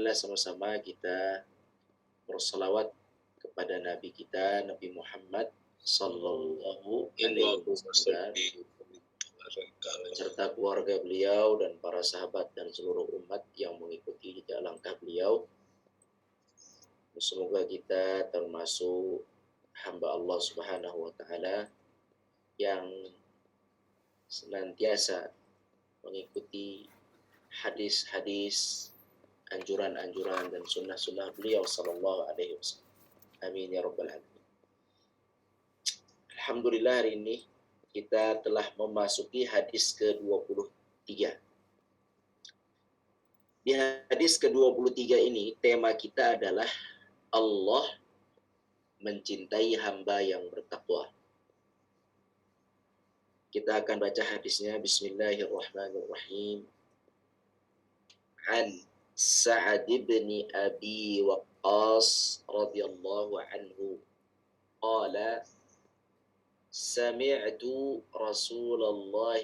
Marilah sama-sama kita berselawat kepada Nabi kita, Nabi Muhammad Sallallahu Alaihi Wasallam, serta keluarga beliau dan para sahabat dan seluruh umat yang mengikuti jejak langkah beliau. Semoga kita termasuk hamba Allah Subhanahu wa Ta'ala yang senantiasa mengikuti hadis-hadis, anjuran-anjuran dan sunnah-sunnah beliau sallallahu alaihi wasallam. Amin ya rabbal alamin. Alhamdulillah, hari ini kita telah memasuki hadis ke-23. Di hadis ke-23 ini tema kita adalah Allah mencintai hamba yang bertakwa. Kita akan baca hadisnya. Bismillahirrahmanirrahim. An Sa'ad bin Abi Waqqas radhiyallahu anhu qala sami'tu Rasulullah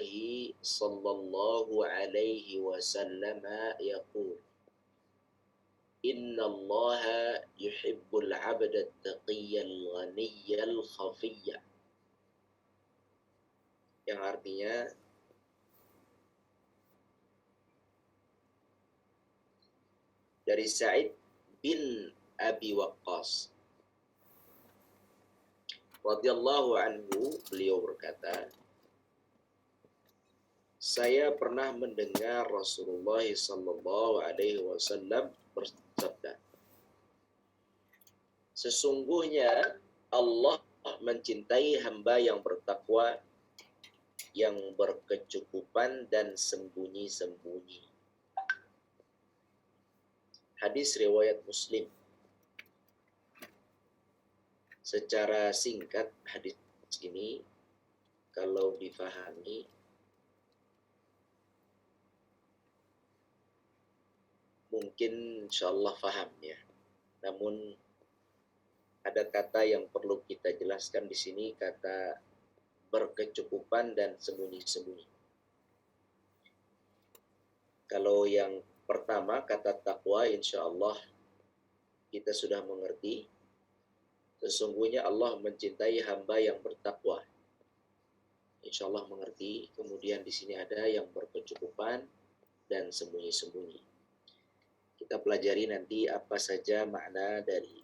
sallallahu alaihi wasallam yaqul inna Allah yuhibbul 'abda at-taqiyyal ghaniyyal khafiyya, yang artinya dari Sa'id bin Abi Waqqas radhiyallahu anhu, beliau berkata, saya pernah mendengar Rasulullah sallallahu alaihi wasallam bersabda, sesungguhnya Allah mencintai hamba yang bertakwa, yang berkecukupan dan sembunyi-sembunyi. Hadis riwayat Muslim. Secara singkat hadis ini kalau difahami mungkin insyaallah faham ya. Namun ada kata yang perlu kita jelaskan di sini, kata berkecukupan dan sembunyi-sembunyi. Kalau yang pertama, kata takwa, insyaallah kita sudah mengerti. Sesungguhnya Allah mencintai hamba yang bertakwa. Insyaallah mengerti. Kemudian di sini ada yang berkecukupan dan sembunyi-sembunyi. Kita pelajari nanti apa saja makna dari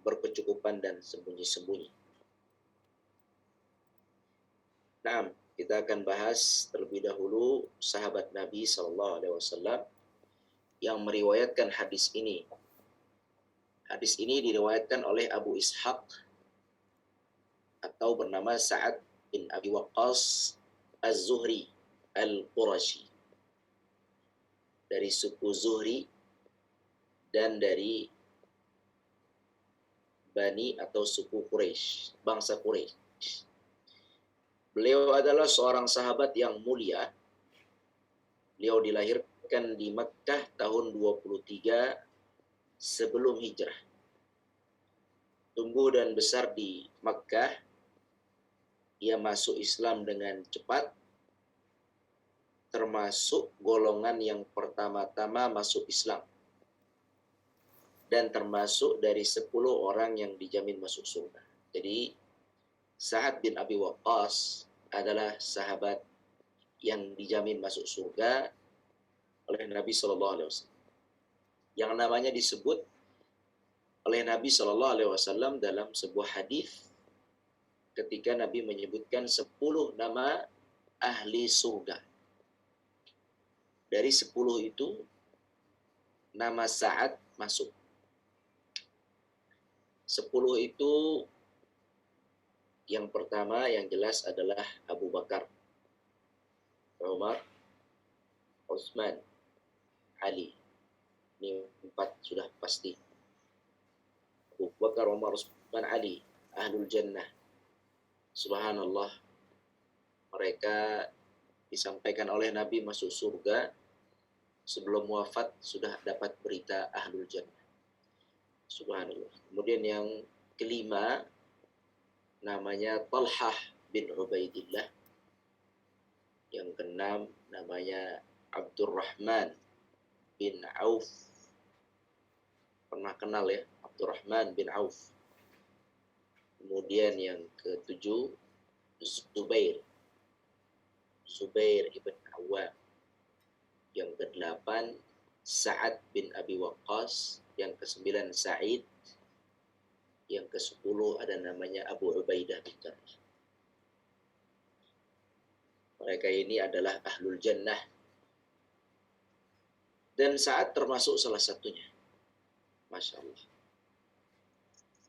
berkecukupan dan sembunyi-sembunyi. Nah, kita akan bahas terlebih dahulu sahabat Nabi sallallahu alaihi wasallam yang meriwayatkan hadis ini. Hadis ini diriwayatkan oleh Abu Ishaq atau bernama Sa'ad bin Abi Waqqas Az-Zuhri Al-Qurashi, dari suku Zuhri dan dari Bani atau suku Quraisy, bangsa Quraisy. Beliau adalah seorang sahabat yang mulia. Beliau dilahirkan di Makkah tahun 23 sebelum hijrah. Tumbuh dan besar di Makkah. Ia masuk Islam dengan cepat, termasuk golongan yang pertama-tama masuk Islam, dan termasuk dari 10 orang yang dijamin masuk surga. Jadi Sa'ad bin Abi Waqqas adalah sahabat yang dijamin masuk surga oleh Nabi sallallahu alaihi wasallam, yang namanya disebut oleh Nabi sallallahu alaihi wasallam dalam sebuah hadis ketika Nabi menyebutkan 10 nama ahli surga. Dari 10 itu nama Sa'ad masuk. 10 itu yang pertama yang jelas adalah Abu Bakar, Umar, Utsman, Ali. Ini 4 sudah pasti. Abu Bakar, Umar, Utsman, Ali, Ahlul Jannah. Subhanallah, mereka disampaikan oleh Nabi masuk surga sebelum wafat sudah dapat berita Ahlul Jannah. Subhanallah. Kemudian yang kelima namanya Talhah bin Ubaidillah. Yang keenam namanya Abdurrahman bin Auf. Pernah kenal ya, Abdurrahman bin Auf. Kemudian yang ketujuh, Zubair. Zubair ibn Awam. Yang kedelapan, Sa'ad bin Abi Waqqas. Yang kesembilan, Sa'id. Yang kesepuluh ada namanya Abu Ubaidah bin Jarrah. Mereka ini adalah ahlul jannah. Dan Sa'ad termasuk salah satunya. Masya Allah.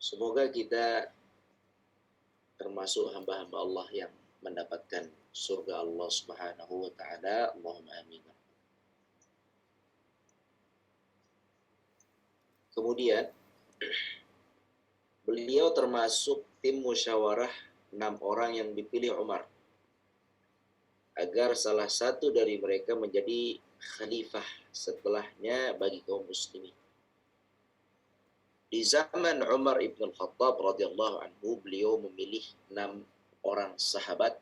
Semoga kita termasuk hamba-hamba Allah yang mendapatkan surga Allah Subhanahu wa taala. Allahumma amin. Kemudian beliau termasuk tim musyawarah 6 orang yang dipilih Umar agar salah satu dari mereka menjadi khalifah setelahnya bagi kaum muslimin. Di zaman Umar ibn Khattab radhiyallahu anhu, beliau memilih 6 orang sahabat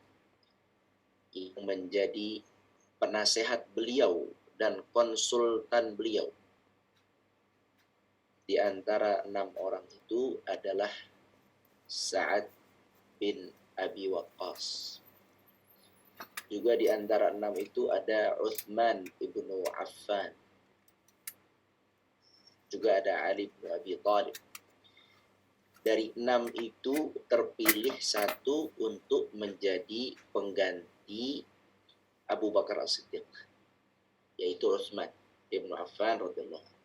yang menjadi penasehat beliau dan konsultan beliau. Di antara 6 orang itu adalah Sa'ad bin Abi Waqqas. Juga di antara 6 itu ada Uthman ibn Affan. Juga ada Ali bin Abi Thalib. Dari 6 itu terpilih satu untuk menjadi pengganti Abu Bakar As-Siddiq, yaitu Uthman ibn Affan radhiyallahu anhu.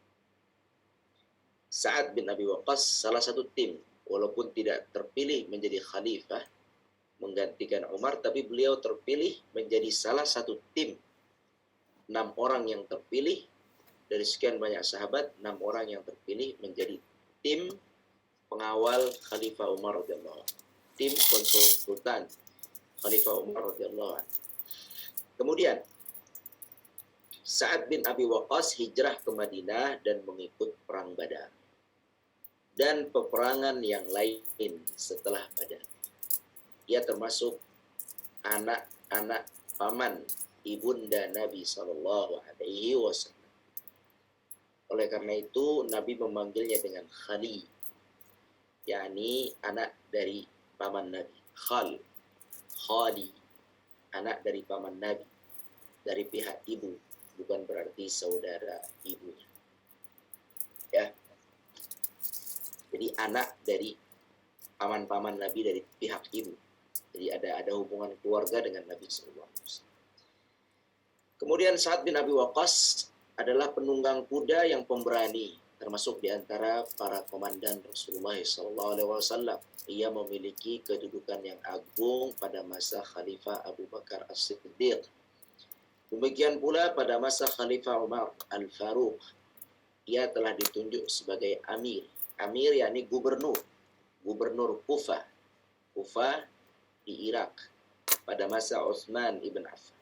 Sa'ad bin Abi Waqqas salah satu tim, walaupun tidak terpilih menjadi khalifah menggantikan Umar, tapi beliau terpilih menjadi salah satu tim 6 orang yang terpilih. Dari sekian banyak sahabat, 6 orang yang terpilih menjadi tim pengawal Khalifah Umar radhiyallahu anhu. Tim konsultan Khalifah Umar radhiyallahu anhu. Kemudian Sa'ad bin Abi Waqqas hijrah ke Madinah dan mengikut perang Badar dan peperangan yang lain setelah Badar. Ia termasuk anak-anak paman ibunda Nabi sallallahu alaihi wasallam. Oleh karena itu Nabi memanggilnya dengan Khali, yakni anak dari paman Nabi. Khali, anak dari paman Nabi, dari pihak ibu, bukan berarti saudara ibunya. Ya. Jadi anak dari paman-paman Nabi dari pihak ibu. Jadi ada hubungan keluarga dengan Nabi sallallahu alaihi wasallam. Kemudian Sa'ad bin Abi Waqqas adalah penunggang kuda yang pemberani, termasuk di antara para komandan Rasulullah SAW. Ia memiliki kedudukan yang agung pada masa Khalifah Abu Bakar As-Siddiq. Demikian pula pada masa Khalifah Umar Al-Faruq. Ia telah ditunjuk sebagai amir. Amir yakni gubernur. Gubernur Kufah. Kufah di Irak pada masa Utsman ibn Affan.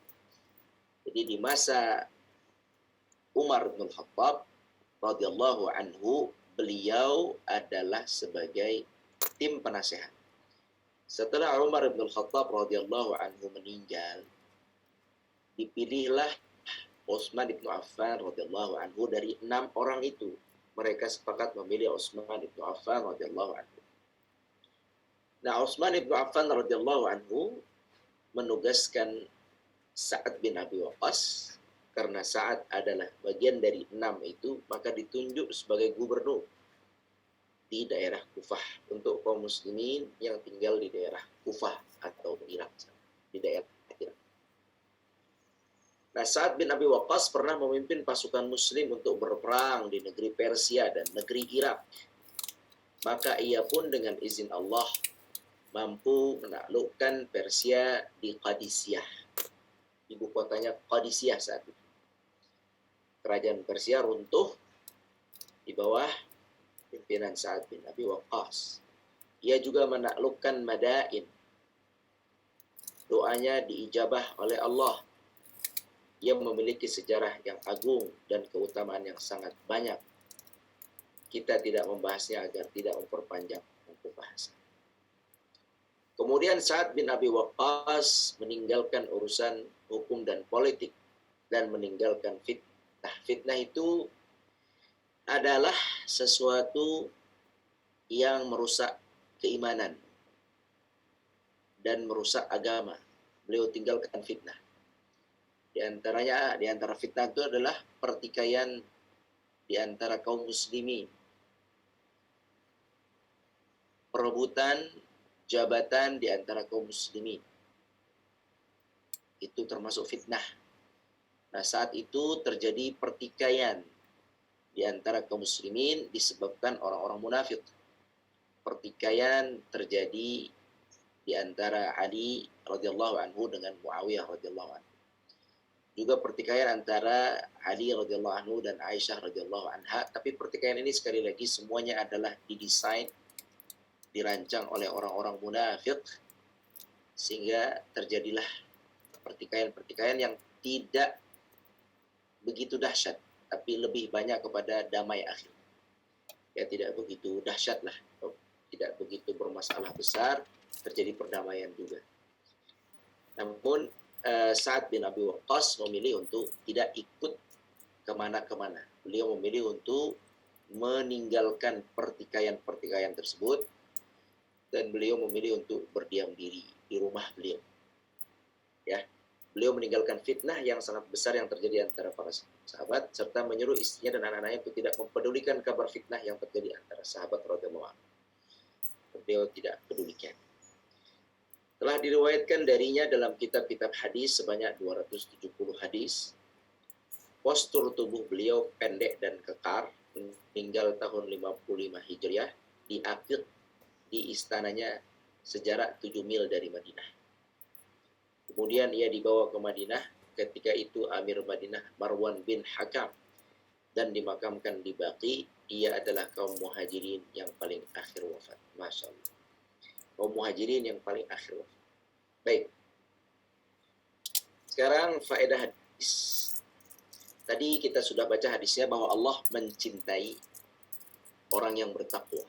Jadi di masa Umar bin Khattab radhiyallahu anhu, beliau adalah sebagai tim penasehat. Setelah Umar bin Khattab radhiyallahu anhu meninggal, dipilihlah Utsman bin Affan radhiyallahu anhu dari 6 orang itu. Mereka sepakat memilih Utsman bin Affan radhiyallahu anhu. Nah, Utsman bin Affan radhiyallahu anhu menugaskan Sa'ad bin Abi Waqqas. Karena Sa'ad adalah bagian dari 6 itu, maka ditunjuk sebagai gubernur di daerah Kufah untuk kaum muslimin yang tinggal di daerah Kufah atau Irak, di daerah Irak. Nah, Sa'ad bin Abi Waqqas pernah memimpin pasukan muslim untuk berperang di negeri Persia dan negeri Irak. Maka ia pun dengan izin Allah mampu menaklukkan Persia di Qadisiyah. Ibu kotanya Qadisiyah saat itu. Kerajaan Persia runtuh di bawah pimpinan Sa'ad bin Abi Waqqas. Ia juga menaklukkan Madain. Doanya diijabah oleh Allah. Ia memiliki sejarah yang agung dan keutamaan yang sangat banyak. Kita tidak membahasnya agar tidak memperpanjang pembahasan. Kemudian Sa'ad bin Abi Waqqas meninggalkan urusan hukum dan politik dan meninggalkan fitnah Nah, fitnah itu adalah sesuatu yang merusak keimanan dan merusak agama. Beliau tinggalkan fitnah. Di antara fitnah itu adalah pertikaian di antara kaum muslimin, perebutan jabatan di antara kaum muslimin. Itu termasuk fitnah. Nah, saat itu terjadi pertikaian di antara kaum muslimin disebabkan orang-orang munafik. Pertikaian terjadi di antara Ali radhiyallahu anhu dengan Muawiyah radhiyallahu anhu. Juga pertikaian antara Ali radhiyallahu anhu dan Aisyah radhiyallahu anha, tapi pertikaian ini sekali lagi semuanya adalah didesain, dirancang oleh orang-orang munafik sehingga terjadilah pertikaian-pertikaian yang tidak begitu dahsyat, tapi lebih banyak kepada damai akhir. Ya, tidak begitu dahsyat lah, tidak begitu bermasalah besar, terjadi perdamaian juga. Namun Sa'ad bin Abi Waqqas memilih untuk tidak ikut kemana-kemana. Beliau memilih untuk meninggalkan pertikaian-pertikaian tersebut dan beliau memilih untuk berdiam diri di rumah beliau. Ya, beliau meninggalkan fitnah yang sangat besar yang terjadi antara para sahabat serta menyuruh istrinya dan anak-anaknya untuk tidak mempedulikan kabar fitnah yang terjadi antara sahabat radhiyallahu anhu. Beliau tidak pedulikan. Telah diriwayatkan darinya dalam kitab-kitab hadis sebanyak 270 hadis. Postur tubuh beliau pendek dan kekar, meninggal tahun 55 Hijriah, diakid di istananya sejarak 7 mil dari Madinah. Kemudian ia dibawa ke Madinah, ketika itu Amir Madinah Marwan bin Hakam, dan dimakamkan di Baqi. Ia adalah kaum muhajirin yang paling akhir wafat. Masya Allah. Kaum muhajirin yang paling akhir wafat. Baik. Sekarang faedah hadis. Tadi kita sudah baca hadisnya bahwa Allah mencintai orang yang bertakwa.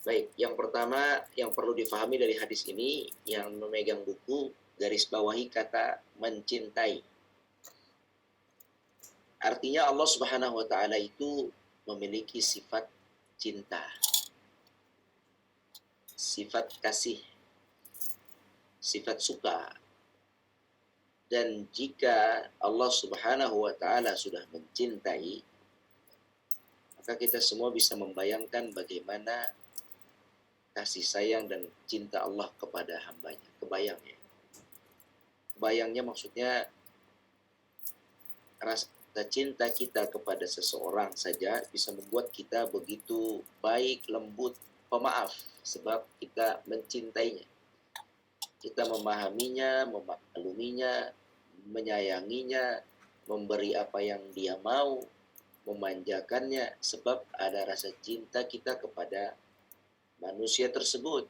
Baik, yang pertama yang perlu difahami dari hadis ini, yang memegang buku garis bawahi kata mencintai. Artinya Allah Subhanahu wa taala itu memiliki sifat cinta, sifat kasih, sifat suka. Dan jika Allah Subhanahu wa taala sudah mencintai, maka kita semua bisa membayangkan bagaimana kasih sayang dan cinta Allah kepada hambanya. Kebayang ya. Kebayangnya maksudnya rasa cinta kita kepada seseorang saja bisa membuat kita begitu baik, lembut, pemaaf sebab kita mencintainya. Kita memahaminya, memakluminya, menyayanginya, memberi apa yang dia mau, memanjakannya sebab ada rasa cinta kita kepada manusia tersebut,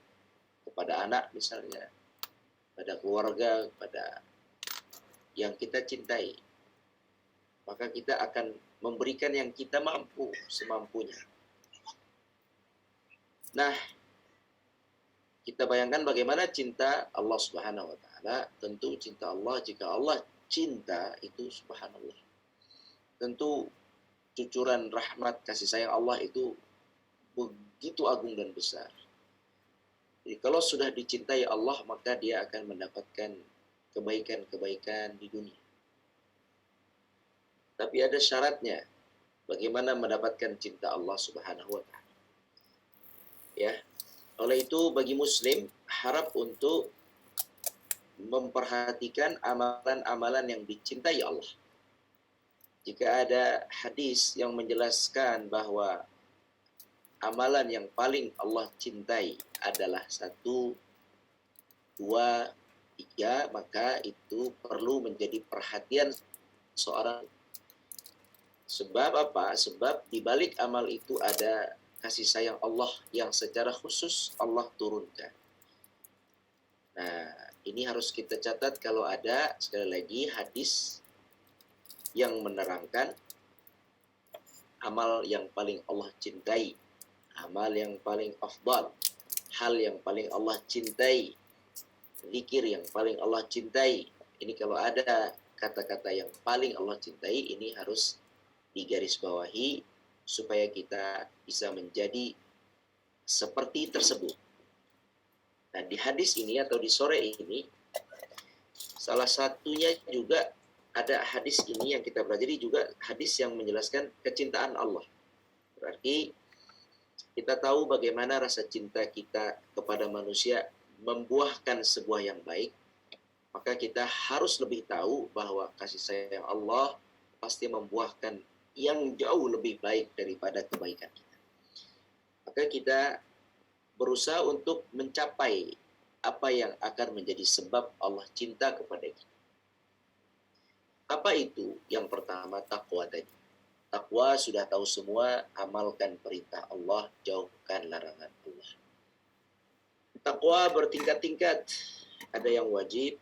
kepada anak misalnya, pada keluarga, pada yang kita cintai. Maka kita akan memberikan yang kita mampu, semampunya. Nah, kita bayangkan bagaimana cinta Allah Subhanahu wa taala. Tentu cinta Allah, jika Allah cinta itu subhanallah. Tentu cucuran rahmat kasih sayang Allah itu begitu agung dan besar. Jadi kalau sudah dicintai Allah, maka dia akan mendapatkan kebaikan-kebaikan di dunia. Tapi ada syaratnya. Bagaimana mendapatkan cinta Allah Subhanahu wa taala. Ya. Oleh itu bagi muslim harap untuk memperhatikan amalan-amalan yang dicintai Allah. Jika ada hadis yang menjelaskan bahwa amalan yang paling Allah cintai adalah 1, 2, 3, maka itu perlu menjadi perhatian seorang. Sebab apa? Sebab di balik amal itu ada kasih sayang Allah yang secara khusus Allah turunkan. Nah, ini harus kita catat kalau ada, sekali lagi, hadis yang menerangkan amal yang paling Allah cintai, amal yang paling afdal, hal yang paling Allah cintai, zikir yang paling Allah cintai. Ini kalau ada kata-kata yang paling Allah cintai ini harus digarisbawahi supaya kita bisa menjadi seperti tersebut. Nah, di hadis ini atau di sore ini, salah satunya juga ada hadis ini yang kita pelajari juga hadis yang menjelaskan kecintaan Allah. Berarti kita tahu bagaimana rasa cinta kita kepada manusia membuahkan sebuah yang baik, maka kita harus lebih tahu bahwa kasih sayang Allah pasti membuahkan yang jauh lebih baik daripada kebaikan kita. Maka kita berusaha untuk mencapai apa yang akan menjadi sebab Allah cinta kepada kita. Apa itu? Yang pertama, takwa tadi. Takwa sudah tahu semua, amalkan perintah Allah, jauhkan larangan Allah. Takwa bertingkat-tingkat. Ada yang wajib,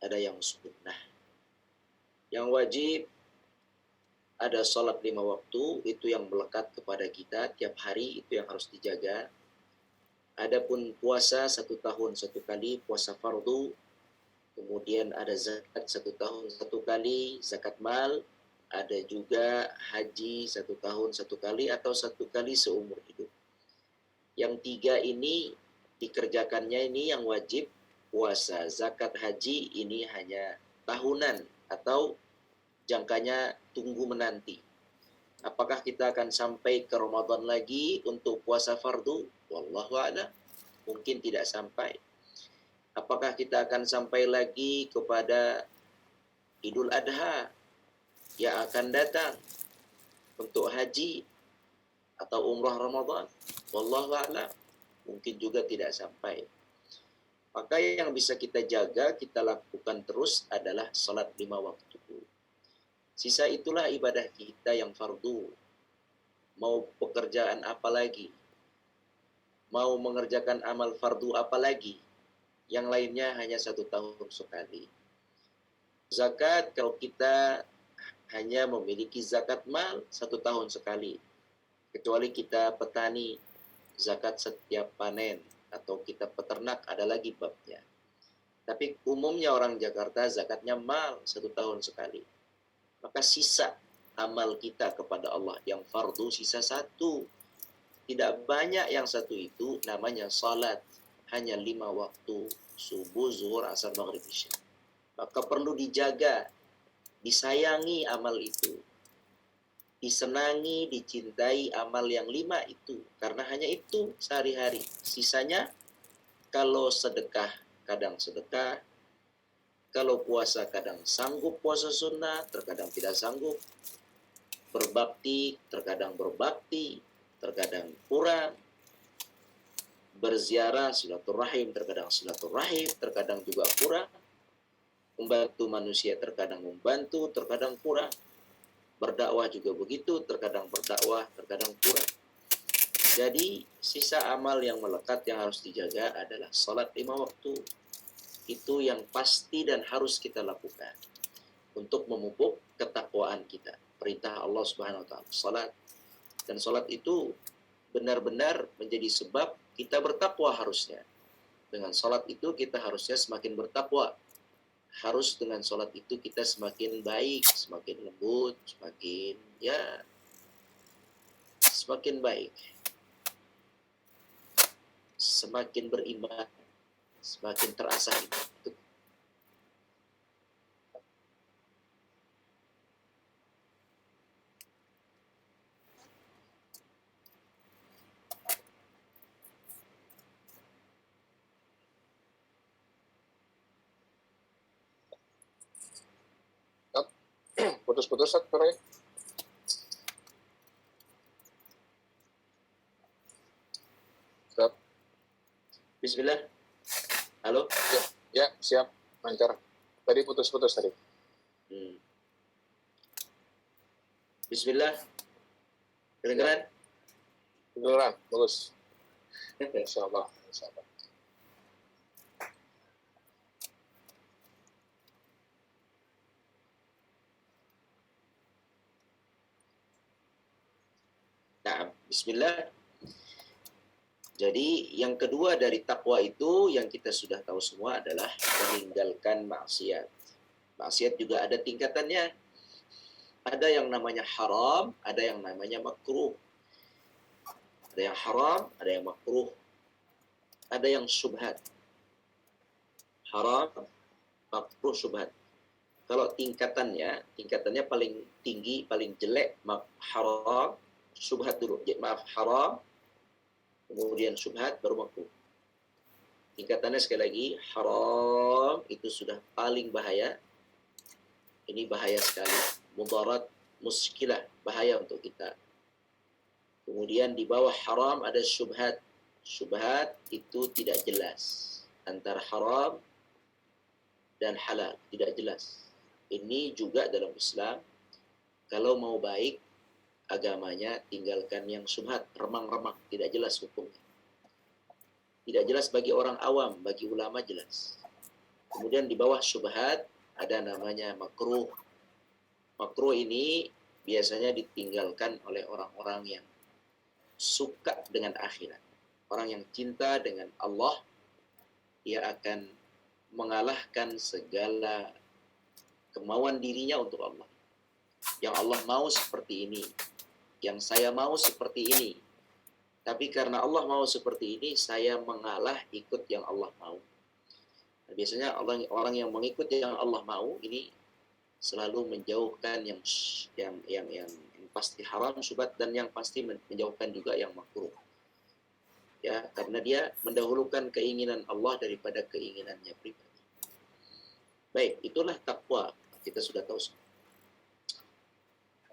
ada yang sunnah. Yang wajib ada sholat 5 waktu, itu yang melekat kepada kita tiap hari, itu yang harus dijaga. Adapun puasa 1 tahun 1 kali, puasa fardu. Kemudian ada zakat 1 tahun 1 kali, zakat mal. Ada juga haji 1 tahun 1 kali atau 1 kali seumur hidup. Yang 3 ini dikerjakannya ini yang wajib, puasa, zakat, haji ini hanya tahunan atau jangkanya tunggu menanti. Apakah kita akan sampai ke Ramadan lagi untuk puasa fardu? Wallahu a'lam. Mungkin tidak sampai. Apakah kita akan sampai lagi kepada Idul Adha yang akan datang untuk haji atau umrah Ramadan? Wallahu a'lam. Mungkin juga tidak sampai. Maka yang bisa kita jaga, kita lakukan terus adalah salat 5 waktu. Sisa itulah ibadah kita yang fardu. Mau pekerjaan apa lagi? Mau mengerjakan amal fardu apa lagi? Yang lainnya hanya 1 tahun sekali. Zakat, kalau kita hanya memiliki zakat mal 1 tahun sekali. Kecuali kita petani, zakat setiap panen. Atau kita peternak, ada lagi babnya. Tapi umumnya orang Jakarta zakatnya mal 1 tahun sekali. Maka sisa amal kita kepada Allah yang fardu sisa 1. Tidak banyak yang 1 itu namanya salat. Hanya 5 waktu. Subuh, zuhur, asar, maghrib, isya. Maka perlu dijaga, disayangi amal itu. Disenangi, dicintai amal yang 5 itu. Karena hanya itu sehari-hari. Sisanya kalau sedekah, kadang sedekah. Kalau puasa kadang sanggup puasa sunnah, terkadang tidak sanggup. Berbakti, terkadang berbakti, terkadang kurang. Berziarah, silaturahim, terkadang silaturahim, terkadang juga kurang. Membantu manusia, terkadang membantu, terkadang kurang. Berdakwah juga begitu, terkadang berdakwah, terkadang kurang. Jadi, sisa amal yang melekat yang harus dijaga adalah salat 5 waktu. Itu yang pasti dan harus kita lakukan untuk memupuk ketakwaan kita. Perintah Allah Subhanahu wa taala, salat. Dan salat itu benar-benar menjadi sebab kita bertakwa harusnya. Dengan salat itu kita harusnya semakin bertakwa. Harus dengan salat itu kita semakin baik, semakin lembut, semakin baik. Semakin beriman, semakin terasa itu. Putus-putus suaranya. Stop. Bismillah. Halo? Ya, siap. Lancar. Tadi putus-putus tadi. Bismillah. Kedengeran? Kedengeran, bagus. Insyaallah. Nah, bismillah. Jadi yang kedua dari takwa itu yang kita sudah tahu semua adalah meninggalkan maksiat. Maksiat juga ada tingkatannya. Ada yang namanya haram, ada yang namanya makruh. Ada yang haram, ada yang makruh. Ada yang syubhat. Haram, makruh, syubhat. Kalau tingkatannya paling tinggi, paling jelek, haram, syubhat dulu. Maaf, haram, kemudian syubhat, baru makruh. Tingkatannya sekali lagi, haram itu sudah paling bahaya. Ini bahaya sekali. Mudarat, muskilah, bahaya untuk kita. Kemudian di bawah haram ada syubhat. Syubhat itu tidak jelas. Antara haram dan halal, tidak jelas. Ini juga dalam Islam, kalau mau baik agamanya, tinggalkan yang syubhat, remang-remang, tidak jelas hukumnya. Tidak jelas bagi orang awam, bagi ulama jelas. Kemudian di bawah syubhat ada namanya makruh. Makruh ini biasanya ditinggalkan oleh orang-orang yang suka dengan akhirat. Orang yang cinta dengan Allah, dia akan mengalahkan segala kemauan dirinya untuk Allah. Yang Allah mau seperti ini, yang saya mau seperti ini. Tapi karena Allah mau seperti ini, saya mengalah ikut yang Allah mau. Nah, biasanya orang yang mengikut yang Allah mau ini selalu menjauhkan yang pasti haram, syubhat, dan yang pasti menjauhkan juga yang makruh. Ya, karena dia mendahulukan keinginan Allah daripada keinginannya pribadi. Baik, itulah takwa. Kita sudah tahu.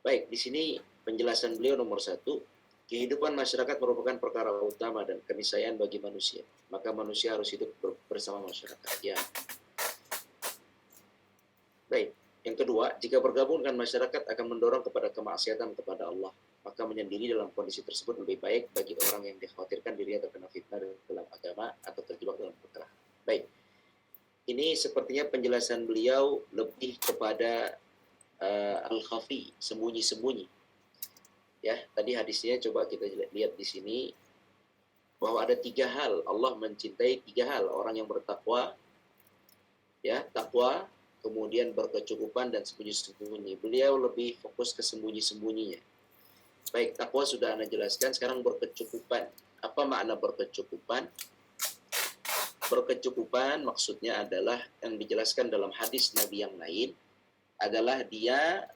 Baik, di sini penjelasan beliau nomor 1, kehidupan masyarakat merupakan perkara utama dan keniscayaan bagi manusia. Maka manusia harus hidup bersama masyarakat. Ya. Baik, yang kedua, jika bergabung dengan masyarakat akan mendorong kepada kemaksiatan kepada Allah. Maka menyendiri dalam kondisi tersebut lebih baik bagi orang yang dikhawatirkan dirinya terkena fitnah dalam agama atau terjebak dalam perkara. Baik, ini sepertinya penjelasan beliau lebih kepada al-khafi, sembunyi-sembunyi. Ya, tadi hadisnya coba kita lihat di sini bahwa ada 3 hal. Allah mencintai 3 hal. Orang yang bertakwa, ya, takwa, kemudian berkecukupan dan sembunyi-sembunyi. Beliau lebih fokus ke sembunyi-sembunyinya. Baik, takwa sudah Anda jelaskan, sekarang berkecukupan. Apa makna berkecukupan? Berkecukupan maksudnya adalah yang dijelaskan dalam hadis Nabi yang lain adalah dia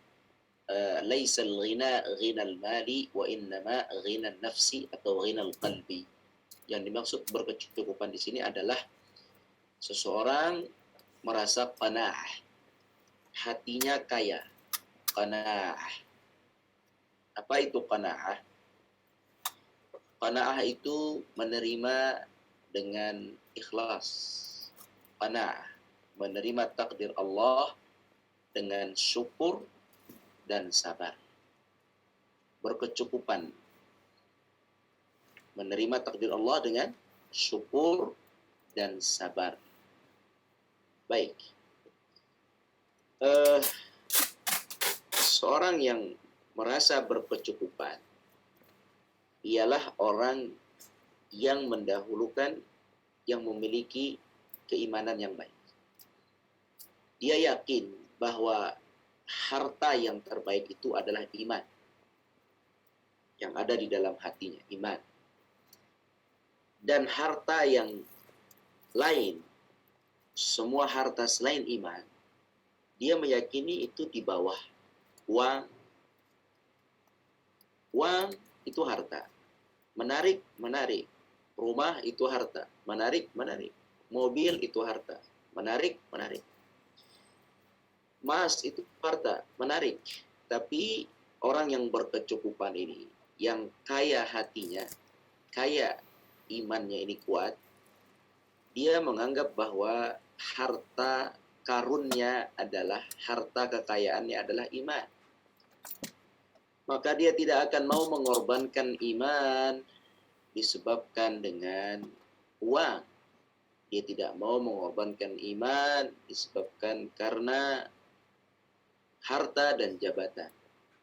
laisal ghina ghinal mali wa innama ghinal nafsi atau ghinal qalbi. Yang dimaksud berkecukupan di sini adalah seseorang merasa qanaah, hatinya kaya. Qanaah. Apa itu qanaah? Qanaah itu menerima dengan ikhlas. Qanaah, menerima takdir Allah dengan syukur dan sabar. Berkecukupan. Menerima takdir Allah dengan syukur dan sabar. Baik. Seorang yang merasa berkecukupan ialah orang yang mendahulukan, yang memiliki keimanan yang baik. Dia yakin bahwa harta yang terbaik itu adalah iman. Yang ada di dalam hatinya, iman. Dan harta yang lain, semua harta selain iman, dia meyakini itu di bawah uang. Uang itu harta. Menarik. Rumah itu harta. Menarik. Mobil itu harta. Menarik. Emas itu harta. Menarik. Tapi orang yang berkecukupan ini, yang kaya hatinya, kaya imannya ini kuat, dia menganggap bahwa harta karunnya adalah, harta kekayaannya adalah iman. Maka dia tidak akan mau mengorbankan iman disebabkan dengan uang. Dia tidak mau mengorbankan iman disebabkan karena harta dan jabatan,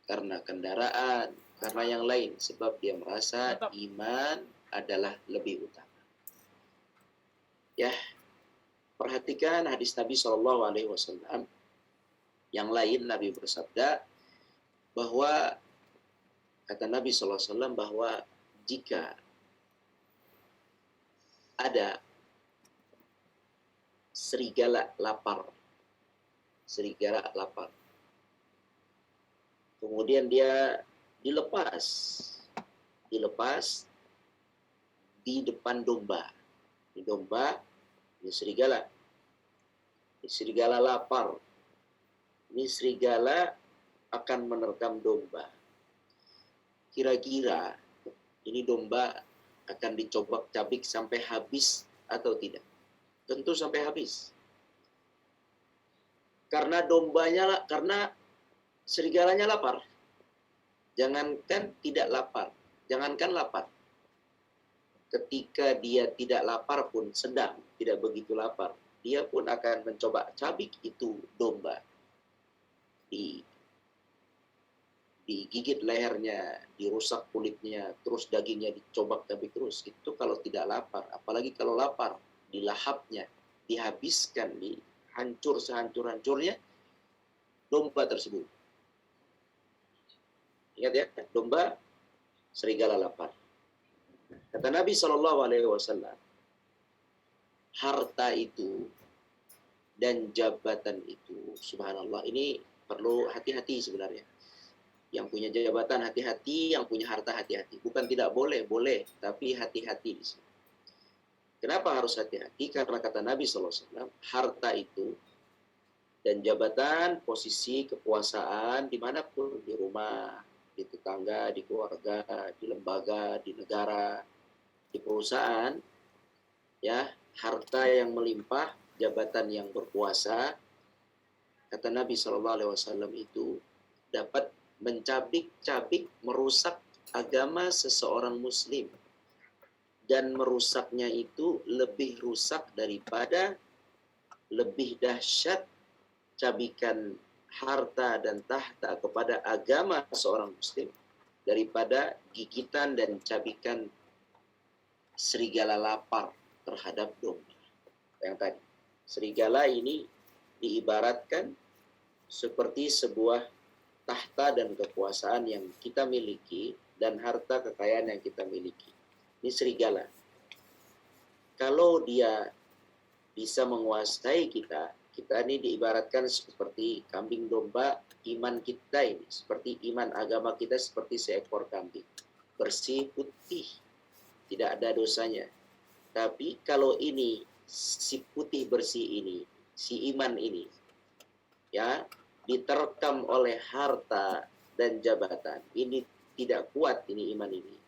karena kendaraan, karena yang lain. Sebab dia merasa iman adalah lebih utama. Ya, perhatikan hadis Nabi SAW. Yang lain Nabi bersabda bahwa kata Nabi SAW bahwa jika ada serigala lapar, kemudian dia dilepas di depan domba. Di domba, ini serigala lapar. Ini serigala akan menerkam domba. Kira-kira ini domba akan dicobak-cabik sampai habis atau tidak? Tentu sampai habis. Karena serigalanya lapar. Jangankan lapar. Ketika dia tidak lapar pun, sedang tidak begitu lapar, dia pun akan mencoba cabik itu domba. Digigit lehernya, dirusak kulitnya, terus dagingnya dicobak-cabik terus. Itu kalau tidak lapar. Apalagi kalau lapar, dilahapnya, dihabiskan, dihancur sehancur-hancurnya domba tersebut. Ingat ya, domba, serigala lapar. Kata Nabi SAW, harta itu dan jabatan itu, subhanallah, ini perlu hati-hati sebenarnya. Yang punya jabatan hati-hati, yang punya harta hati-hati. Bukan tidak boleh, tapi hati-hati di sini. Kenapa harus hati-hati? Karena kata Nabi SAW, harta itu dan jabatan, posisi, kekuasaan, dimanapun, di rumah, di tetangga, di keluarga, di lembaga, di negara, di perusahaan, ya, harta yang melimpah, jabatan yang berkuasa, kata Nabi SAW itu dapat mencabik-cabik, merusak agama seseorang muslim. Dan merusaknya itu lebih rusak daripada, lebih dahsyat cabikan harta dan tahta kepada agama seorang muslim daripada gigitan dan cabikan serigala lapar terhadap domba. Yang tadi, serigala ini diibaratkan seperti sebuah tahta dan kekuasaan yang kita miliki dan harta kekayaan yang kita miliki. Ini serigala. Kalau dia bisa menguasai kita ini diibaratkan seperti kambing domba. Iman kita ini, seperti iman agama kita seperti seekor kambing. Bersih, putih, tidak ada dosanya. Tapi kalau ini, si putih bersih ini, si iman ini, ya, diterkam oleh harta dan jabatan, ini tidak kuat ini iman ini.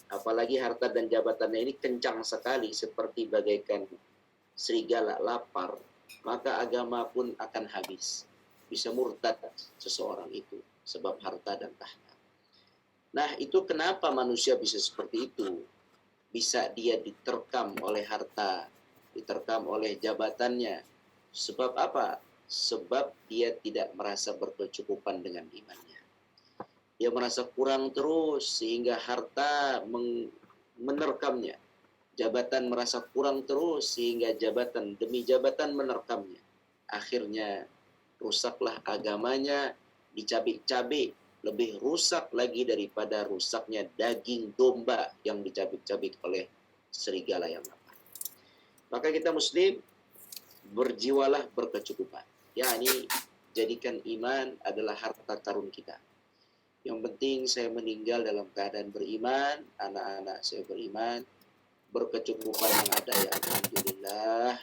Apalagi harta dan jabatannya ini kencang sekali seperti bagaikan serigala lapar, maka agama pun akan habis. Bisa murtad seseorang itu sebab harta dan tahta. Nah, itu kenapa manusia bisa seperti itu? Bisa dia diterkam oleh harta, diterkam oleh jabatannya. Sebab apa? Sebab dia tidak merasa berkecukupan dengan imannya. Dia merasa kurang terus sehingga harta menerkamnya. Jabatan merasa kurang terus sehingga jabatan demi jabatan menerkamnya. Akhirnya rusaklah agamanya, dicabik-cabik, lebih rusak lagi daripada rusaknya daging domba yang dicabik-cabik oleh serigala yang lapar. Maka kita muslim berjiwalah berkecukupan. Ya, ini jadikan iman adalah harta karun kita. Yang penting saya meninggal dalam keadaan beriman, anak-anak saya beriman, berkecukupan yang ada, ya alhamdulillah.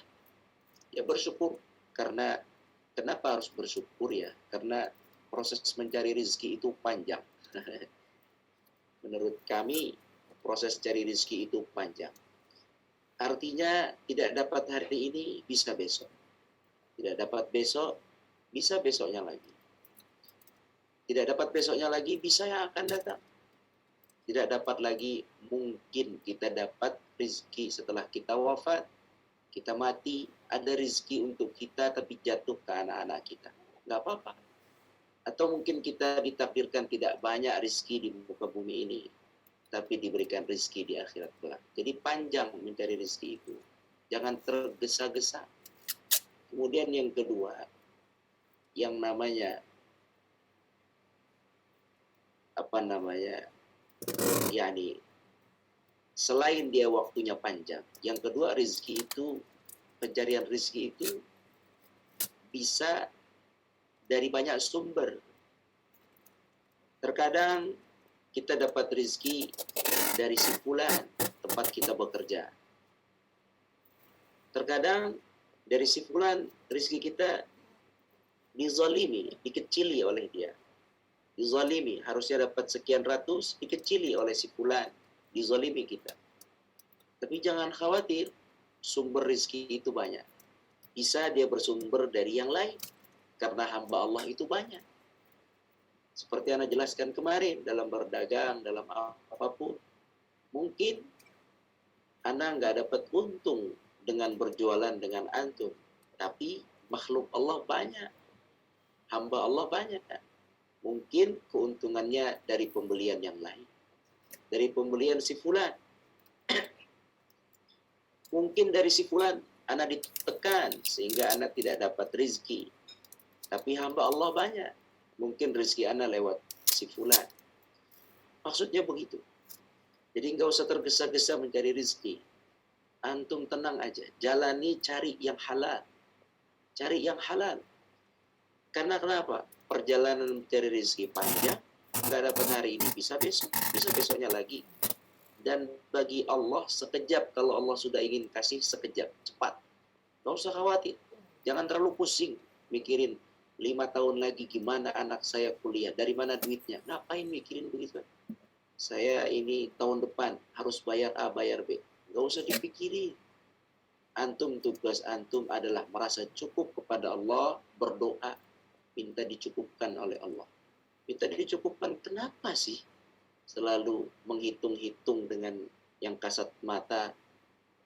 Ya bersyukur. Karena kenapa harus bersyukur ya? Karena proses mencari rezeki itu panjang. Menurut kami proses cari rezeki itu panjang. Artinya tidak dapat hari ini bisa besok. Tidak dapat besok bisa besoknya lagi. Tidak dapat besoknya lagi bisa yang akan datang. Tidak dapat lagi mungkin kita dapat rezeki setelah kita wafat, kita mati, ada rezeki untuk kita tapi jatuh ke anak-anak kita. Nggak apa-apa. Atau mungkin kita ditakdirkan tidak banyak rezeki di muka bumi ini, tapi diberikan rezeki di akhirat kelak. Jadi panjang mencari rezeki itu. Jangan tergesa-gesa. Kemudian yang kedua, yang namanya yakni selain dia waktunya panjang, yang kedua pencarian rezeki itu bisa dari banyak sumber. Terkadang kita dapat rezeki dari si fulan tempat kita bekerja. Terkadang dari si fulan rezeki kita dizalimi, dikecili oleh dia. Dizalimi, harusnya dapat sekian ratus, dikecili oleh si fulan, dizalimi kita. Tapi jangan khawatir, sumber rezeki itu banyak. Bisa dia bersumber dari yang lain, karena hamba Allah itu banyak. Seperti Anda jelaskan kemarin, dalam berdagang, dalam apapun. Mungkin Anda nggak dapat untung dengan berjualan dengan antum, tapi makhluk Allah banyak, hamba Allah banyak. Mungkin keuntungannya dari pembelian yang lain, dari pembelian si fulan. Mungkin dari si fulan Anda ditekan sehingga Anda tidak dapat rezeki, tapi hamba Allah banyak. Mungkin rezeki Anda lewat si fulan. Maksudnya begitu. Jadi nggak usah tergesa-gesa mencari rezeki. Antum tenang aja, jalani cari yang halal. Cari yang halal. Karena kenapa? Perjalanan mencari rezeki panjang, nggak dapat hari ini, bisa besok, bisa besoknya lagi. Dan bagi Allah sekejap, kalau Allah sudah ingin kasih sekejap, cepat. Nggak usah khawatir. Jangan terlalu pusing mikirin 5 tahun lagi gimana anak saya kuliah, dari mana duitnya. Ngapain mikirin begitu? Saya ini tahun depan harus bayar A, bayar B. Nggak usah dipikirin. Tugas antum adalah merasa cukup kepada Allah, berdoa, minta dicukupkan oleh Allah. Minta dicukupkan, kenapa sih selalu menghitung-hitung dengan yang kasat mata,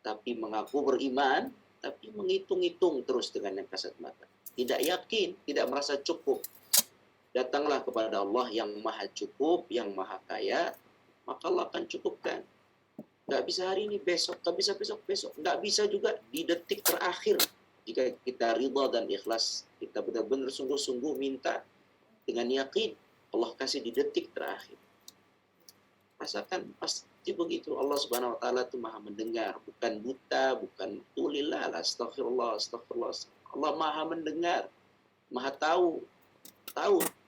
tapi mengaku beriman, tapi menghitung-hitung terus dengan yang kasat mata. Tidak yakin, tidak merasa cukup. Datanglah kepada Allah yang maha cukup, yang maha kaya, maka Allah akan cukupkan. Nggak bisa hari ini, besok, nggak bisa besok. Nggak bisa juga di detik terakhir. Jika kita ridha dan ikhlas, kita benar-benar sungguh-sungguh minta dengan yakin, Allah kasih di detik terakhir. Rasakan pasti begitu. Allah Subhanahu wa taala itu Maha mendengar, bukan buta, bukan tulillah, astagfirullah. Allah Maha mendengar, Maha tahu,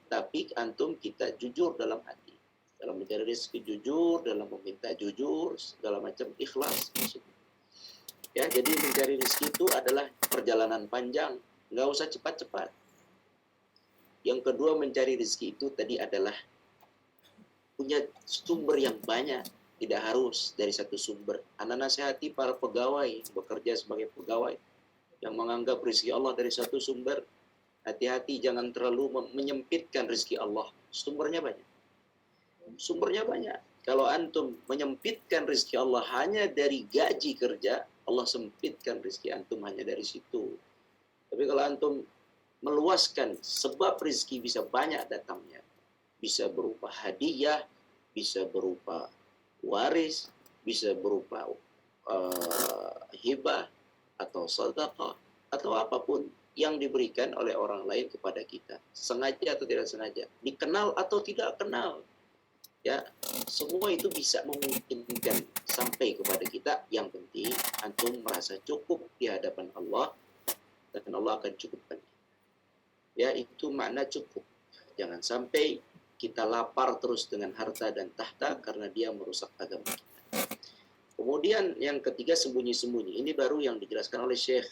tapi antum kita jujur dalam hati. Dalam mencari rezeki jujur, dalam meminta jujur, segala macam ikhlas maksudnya. Ya, jadi mencari rezeki itu adalah perjalanan panjang, nggak usah cepat-cepat. Yang kedua, mencari rezeki itu tadi adalah punya sumber yang banyak, tidak harus dari satu sumber. Anak nasihati para pegawai, bekerja sebagai pegawai, yang menganggap rezeki Allah dari satu sumber, hati-hati jangan terlalu menyempitkan rezeki Allah. Sumbernya banyak. Kalau antum menyempitkan rezeki Allah hanya dari gaji kerja, Allah sempitkan rezeki antum hanya dari situ. Tapi kalau antum meluaskan sebab rezeki bisa banyak datangnya, bisa berupa hadiah, bisa berupa waris, bisa berupa hibah atau sedekah atau apapun yang diberikan oleh orang lain kepada kita, sengaja atau tidak sengaja, dikenal atau tidak kenal. Ya, semua itu bisa memungkinkan sampai kepada kita. Yang penting antum merasa cukup di hadapan Allah dan Allah akan cukupkan. Ya, itu makna cukup. Jangan sampai kita lapar terus dengan harta dan tahta karena dia merusak agama kita. Kemudian yang ketiga, sembunyi-sembunyi. Ini baru yang dijelaskan oleh Syekh.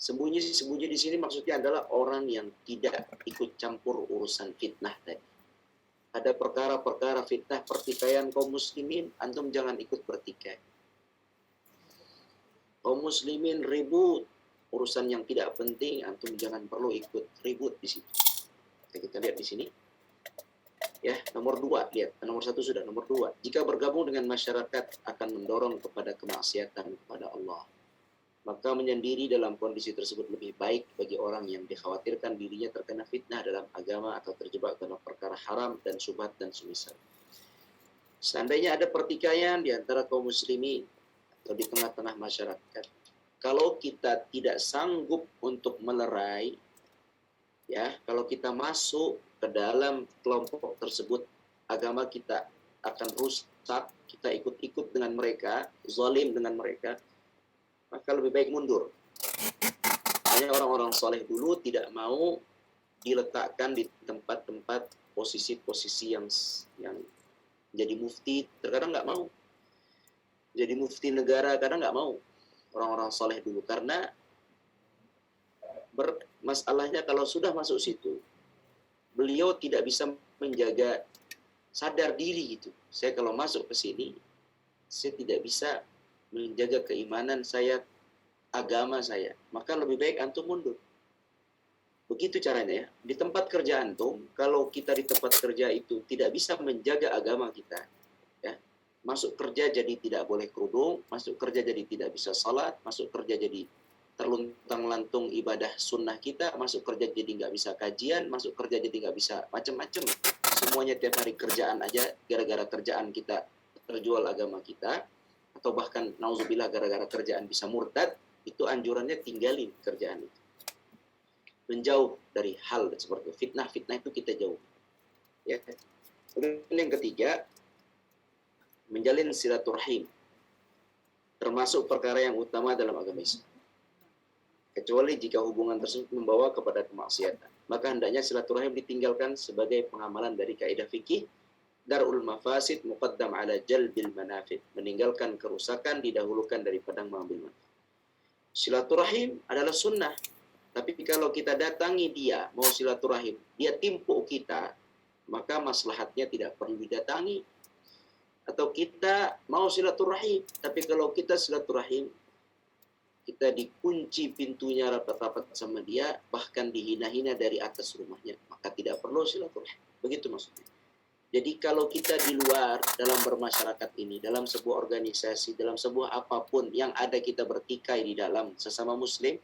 Sembunyi-sembunyi di sini maksudnya adalah orang yang tidak ikut campur urusan fitnah tadi. Ada perkara-perkara fitnah pertikaian kaum muslimin, antum jangan ikut bertikai. Kaum muslimin ribut urusan yang tidak penting, antum jangan perlu ikut ribut di situ. Kita lihat di sini. Ya, nomor 2, lihat. Nomor 1 sudah, nomor 2. Jika bergabung dengan masyarakat akan mendorong kepada kemaksiatan kepada Allah, maka menyendiri dalam kondisi tersebut lebih baik bagi orang yang dikhawatirkan dirinya terkena fitnah dalam agama atau terjebak dalam perkara haram dan syubhat dan semisal. Seandainya ada pertikaian di antara kaum muslimin atau di tengah-tengah masyarakat, kalau kita tidak sanggup untuk melerai, Ya, kalau kita masuk ke dalam kelompok tersebut, agama kita akan rusak, kita ikut-ikut dengan mereka, zalim dengan mereka, maka lebih baik mundur. Hanya orang-orang soleh dulu tidak mau diletakkan di tempat-tempat posisi-posisi yang jadi mufti, terkadang nggak mau. Jadi mufti negara kadang nggak mau orang-orang soleh dulu, karena masalahnya kalau sudah masuk situ, beliau tidak bisa menjaga sadar diri gitu. Saya kalau masuk ke sini, saya tidak bisa menjaga keimanan saya, agama saya. Maka lebih baik antum mundur. Begitu caranya ya. Di tempat kerja antum, kalau kita di tempat kerja itu tidak bisa menjaga agama kita, ya, masuk kerja jadi tidak boleh kerudung, masuk kerja jadi tidak bisa salat, masuk kerja jadi terluntang-lantung ibadah sunnah kita, masuk kerja jadi nggak bisa kajian, masuk kerja jadi nggak bisa macam-macam. Semuanya tiap hari kerjaan aja, gara-gara kerjaan kita terjual agama kita, atau bahkan nauzubillah gara-gara kerjaan bisa murtad, itu anjurannya tinggalin kerjaan itu. Menjauh dari hal seperti itu. Fitnah-fitnah itu kita jauh. Ya. Kemudian yang ketiga, menjalin silaturahim, termasuk perkara yang utama dalam agama Islam. Kecuali jika hubungan tersebut membawa kepada kemaksiatan, maka hendaknya silaturahim ditinggalkan sebagai pengamalan dari kaidah fikih darul mafasid muqaddam ala jalbil manafid, meninggalkan kerusakan didahulukan daripada mengambil manfaat. Silaturahim adalah sunnah, tapi kalau kita datangi dia mau silaturahim, dia timpuk kita, maka maslahatnya tidak perlu didatangi. Atau kita mau silaturahim, tapi kalau kita silaturahim, kita dikunci pintunya rapat-rapat sama dia, bahkan dihina-hina dari atas rumahnya, maka tidak perlu silaturahim. Begitu maksudnya. Jadi kalau kita di luar dalam bermasyarakat ini, dalam sebuah organisasi, dalam sebuah apapun yang ada kita bertikai di dalam sesama muslim,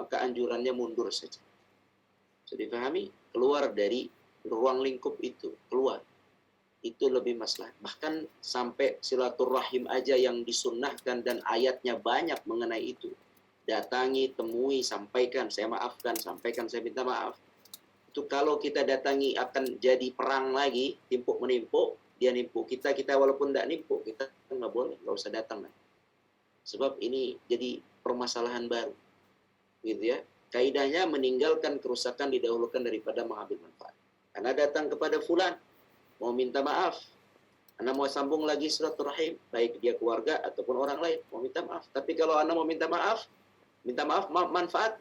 maka anjurannya mundur saja. Jadi dipahami? Keluar dari ruang lingkup itu, keluar. Itu lebih maslahat. Bahkan sampai silaturahim aja yang disunnahkan dan ayatnya banyak mengenai itu. Datangi, temui, sampaikan, saya maafkan, sampaikan, saya minta maaf. Itu kalau kita datangi akan jadi perang lagi, timpuk menimpuk, dia nimpuk kita, kita walaupun tidak nimpuk, kita nggak boleh, nggak usah datang. Sebab ini jadi permasalahan baru. Gitu ya. Kaidahnya meninggalkan kerusakan didahulukan daripada mengambil manfaat. Karena datang kepada fulan, mau minta maaf, Anda mau sambung lagi silaturahim, baik dia keluarga ataupun orang lain, mau minta maaf. Tapi kalau Anda mau minta maaf,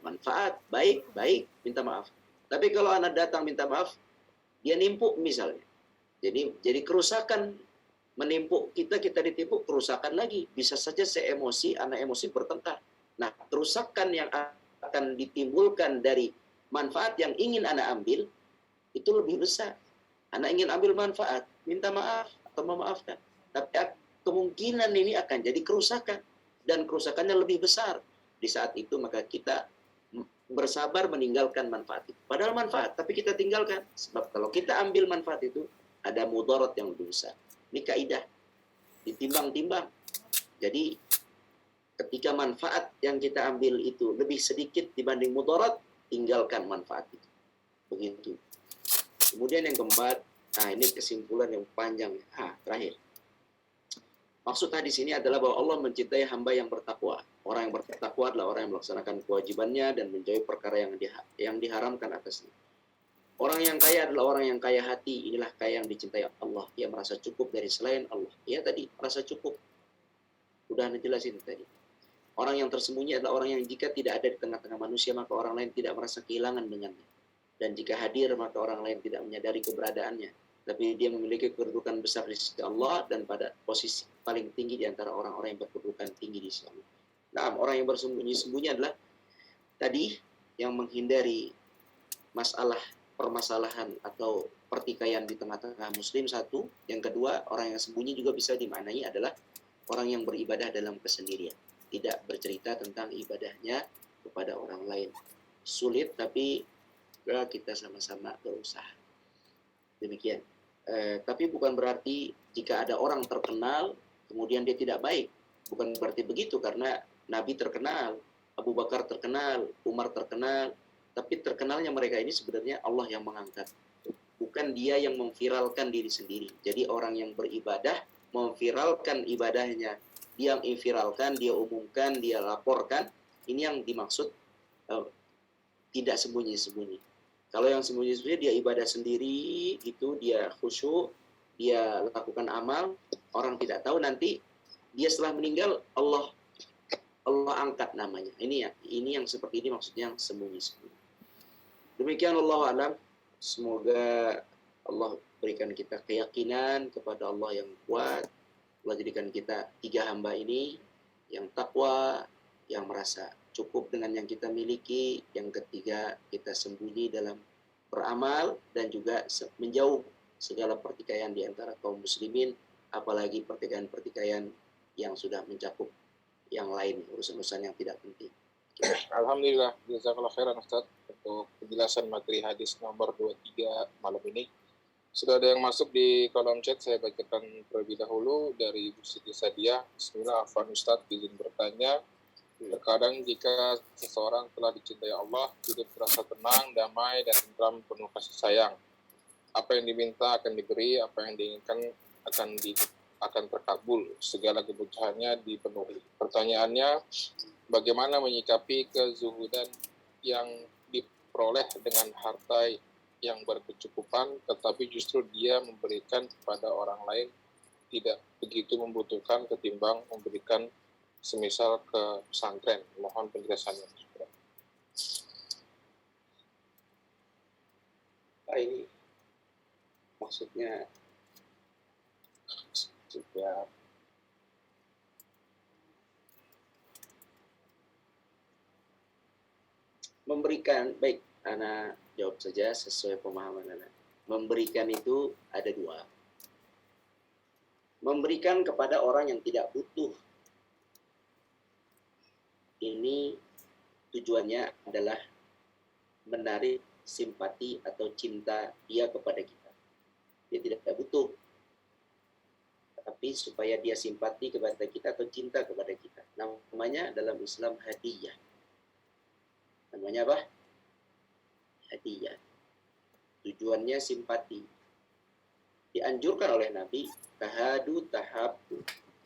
manfaat, baik, minta maaf. Tapi kalau Anda datang minta maaf, dia nimpuk misalnya. Jadi kerusakan menimpuk kita ditimpuk, kerusakan lagi. Bisa saja saya emosi, Anda emosi bertengkar. Nah, kerusakan yang akan ditimbulkan dari manfaat yang ingin Anda ambil, itu lebih besar. Anda ingin ambil manfaat, minta maaf atau memaafkan. Tapi kemungkinan ini akan jadi kerusakan. Dan kerusakannya lebih besar. Di saat itu maka kita bersabar meninggalkan manfaat itu. Padahal manfaat, tapi kita tinggalkan. Sebab kalau kita ambil manfaat itu, ada mudarat yang lebih besar. Ini kaidah. Ditimbang-timbang. Jadi ketika manfaat yang kita ambil itu lebih sedikit dibanding mudarat, tinggalkan manfaat itu. Begitu. Kemudian yang keempat, ini kesimpulan yang panjang. Terakhir. Maksud hadis ini adalah bahwa Allah mencintai hamba yang bertakwa. Orang yang bertakwa adalah orang yang melaksanakan kewajibannya dan menjauhi perkara yang diharamkan atasnya. Orang yang kaya adalah orang yang kaya hati. Inilah kaya yang dicintai Allah. Dia merasa cukup dari selain Allah. Ya tadi, merasa cukup. Udah jelasin tadi. Orang yang tersembunyi adalah orang yang jika tidak ada di tengah-tengah manusia, maka orang lain tidak merasa kehilangan dengannya. Dan jika hadir, maka orang lain tidak menyadari keberadaannya. Tapi dia memiliki kedudukan besar di sisi Allah dan pada posisi paling tinggi di antara orang-orang yang berkedudukan tinggi di sisi Allah. Nah, orang yang bersembunyi-sembunyi adalah tadi yang menghindari permasalahan atau pertikaian di tengah-tengah muslim, satu. Yang kedua, orang yang sembunyi juga bisa dimaknai adalah orang yang beribadah dalam kesendirian. Tidak bercerita tentang ibadahnya kepada orang lain. Sulit, tapi kita sama-sama berusaha. Demikian. Tapi bukan berarti jika ada orang terkenal, kemudian dia tidak baik. Bukan berarti begitu, karena Nabi terkenal, Abu Bakar terkenal, Umar terkenal, Tapi terkenalnya mereka ini sebenarnya Allah yang mengangkat. Bukan dia yang memviralkan diri sendiri. Jadi orang yang beribadah memviralkan ibadahnya. Dia yang infiralkan, dia umumkan, dia laporkan. Ini yang dimaksud tidak sembunyi-sembunyi. Kalau yang sembunyi-sembunyi dia ibadah sendiri, itu dia khusyuk, dia lakukan amal, orang tidak tahu, nanti dia setelah meninggal Allah angkat namanya. Ini yang seperti ini maksudnya yang sembunyi-sembunyi. Demikian Allah alam. Semoga Allah berikan kita keyakinan kepada Allah yang kuat. Allah jadikan kita 3 hamba ini yang takwa, yang merasa cukup dengan yang kita miliki. Yang ketiga, kita sembunyi dalam beramal dan juga menjauh segala pertikaian di antara kaum muslimin, apalagi pertikaian-pertikaian yang sudah mencakup yang lain, urusan-urusan yang tidak penting. Alhamdulillah, jazakallah khairan Ustaz untuk penjelasan materi hadis nomor 23 malam ini. Sudah ada yang masuk di kolom chat, saya bacakan terlebih dahulu dari Ibu Siti Sadia. Bismillah, Afwan Ustaz, izin bertanya. Terkadang jika seseorang telah dicintai Allah, hidup terasa tenang, damai, dan tentram penuh kasih sayang. Apa yang diminta akan diberi, apa yang diinginkan akan terkabul, segala kebutuhannya dipenuhi. Pertanyaannya, bagaimana menyikapi kezuhudan yang diperoleh dengan harta yang berkecukupan, tetapi justru dia memberikan kepada orang lain tidak begitu membutuhkan ketimbang memberikan semisal ke pesantren. Mohon penjelasannya. Ini maksudnya juga memberikan, baik, Ana jawab saja sesuai pemahaman Ana. Memberikan itu ada 2. Memberikan kepada orang yang tidak butuh. Ini tujuannya adalah menarik simpati atau cinta dia kepada kita. Dia tidak butuh, tapi supaya dia simpati kepada kita atau cinta kepada kita. Namanya dalam Islam hadiah. Namanya apa? Hadiah. Tujuannya simpati. Dianjurkan oleh Nabi, tahadu tahabbu.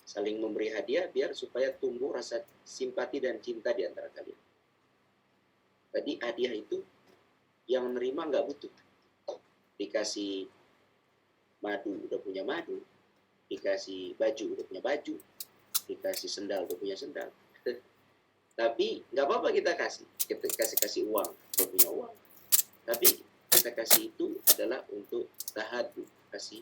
Saling memberi hadiah biar supaya tumbuh rasa simpati dan cinta di antara kalian. Tadi hadiah itu yang menerima nggak butuh. Dikasih madu udah punya madu, dikasih baju udah punya baju, dikasih sendal udah punya sendal. Tapi nggak apa-apa kita kasih uang, udah punya uang. Tapi kita kasih itu adalah untuk tahadu, kasih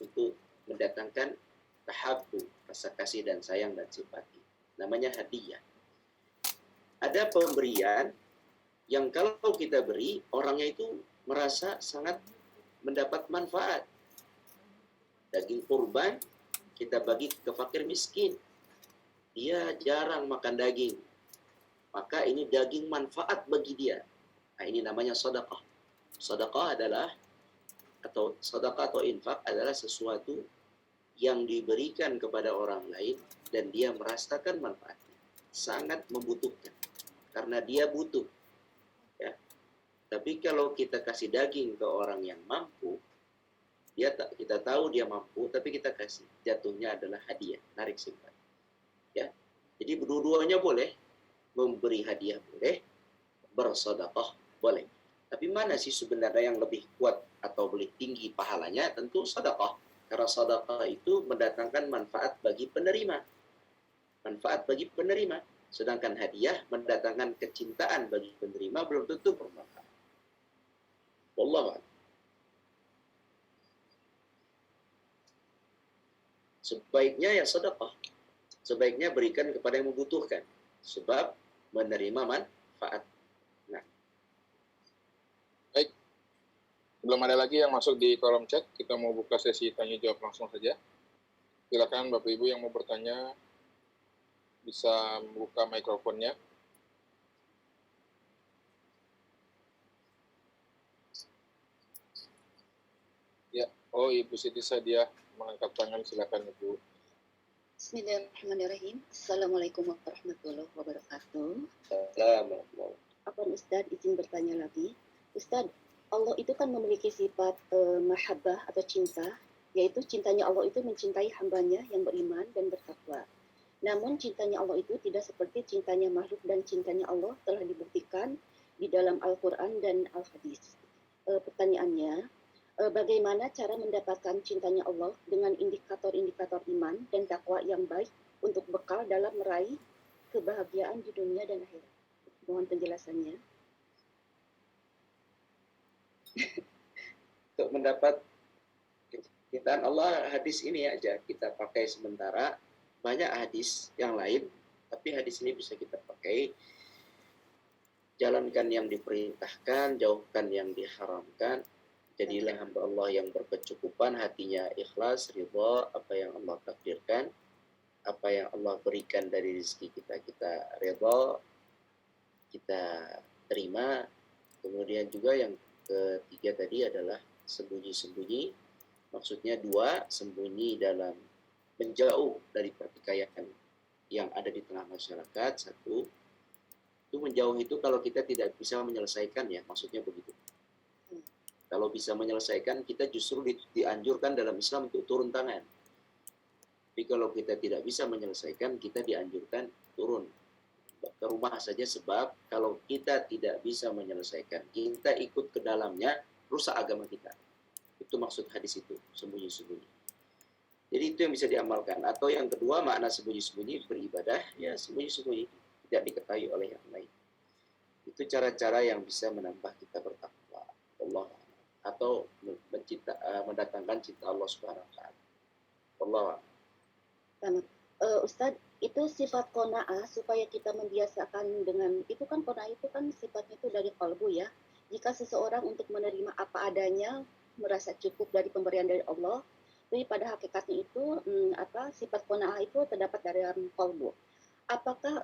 untuk mendatangkan tahabbu, rasa kasih dan sayang dan simpati. Namanya hadiah. Ada pemberian yang kalau kita beri, orangnya itu merasa sangat mendapat manfaat. Daging kurban kita bagi ke fakir miskin. Dia jarang makan daging. Maka ini daging manfaat bagi dia. Nah, ini namanya sedekah. Sedekah adalah atau infak adalah sesuatu yang diberikan kepada orang lain dan dia merasakan manfaatnya. Sangat membutuhkan karena dia butuh. Ya. Tapi kalau kita kasih daging ke orang yang mampu, kita tahu dia mampu, tapi kita kasih, jatuhnya adalah hadiah, narik simpati. Ya. Jadi dua-duanya boleh, memberi hadiah boleh, bersedekah boleh. Tapi mana sih sebenarnya yang lebih kuat atau lebih tinggi pahalanya? Tentu sedekah. Karena sedekah itu mendatangkan manfaat bagi penerima. Manfaat bagi penerima. Sedangkan hadiah mendatangkan kecintaan bagi penerima belum tentu bermanfaat. Wallahu a'lam. Sebaiknya ya sedekah. Sebaiknya berikan kepada yang membutuhkan. Sebab menerima manfaat. Nah. Baik. Belum ada lagi yang masuk di kolom chat. Kita mau buka sesi tanya jawab langsung saja. Silakan Bapak Ibu yang mau bertanya bisa membuka mikrofonnya. Ya, Ibu Siti Sadia mengangkat tangan, silakan Ibu. Bismillahirrahmanirrahim. Assalamualaikum warahmatullahi wabarakatuh. Assalamualaikum. Apa Ustadz izin bertanya lagi. Ustadz, Allah itu kan memiliki sifat mahabbah atau cinta, yaitu cintanya Allah itu mencintai hambanya yang beriman dan bertakwa. Namun cintanya Allah itu tidak seperti cintanya makhluk, dan cintanya Allah telah dibuktikan di dalam Al-Quran dan Al-Hadis. Pertanyaannya, bagaimana cara mendapatkan cintanya Allah dengan indikator-indikator iman dan takwa yang baik untuk bekal dalam meraih kebahagiaan di dunia dan akhirat? Mohon penjelasannya. Untuk mendapat kecintaan Allah, hadis ini aja kita pakai sementara. Banyak hadis yang lain, tapi hadis ini bisa kita pakai. Jalankan yang diperintahkan, jauhkan yang diharamkan. Jadilah hamba Allah yang berkecukupan, hatinya ikhlas, ridha apa yang Allah takdirkan, apa yang Allah berikan dari rezeki kita ridha, kita terima. Kemudian juga yang ketiga tadi adalah sembunyi-sembunyi. Maksudnya dua, sembunyi dalam menjauh dari pertikaian yang ada di tengah masyarakat. Satu, itu menjauh itu kalau kita tidak bisa menyelesaikan, ya, maksudnya begitu. Kalau bisa menyelesaikan, kita justru dianjurkan dalam Islam untuk turun tangan. Tapi kalau kita tidak bisa menyelesaikan, kita dianjurkan turun ke rumah saja, sebab kalau kita tidak bisa menyelesaikan, kita ikut ke dalamnya, rusak agama kita. Itu maksud hadis itu, sembunyi-sembunyi. Jadi itu yang bisa diamalkan. Atau yang kedua, makna sembunyi-sembunyi beribadah, ya sembunyi-sembunyi, tidak diketahui oleh yang lain. Itu cara-cara yang bisa menambah kita bertakwa Allah, atau mendatangkan cinta Allah Subhanahu wa taala. Allah. Ustadz, itu sifat qanaah supaya kita membiasakan dengan itu kan, qanaah itu kan sifatnya itu dari qalbu ya. Jika seseorang untuk menerima apa adanya, merasa cukup dari pemberian dari Allah, tapi pada hakikatnya itu sifat qanaah itu terdapat dari dalam qalbu. Apakah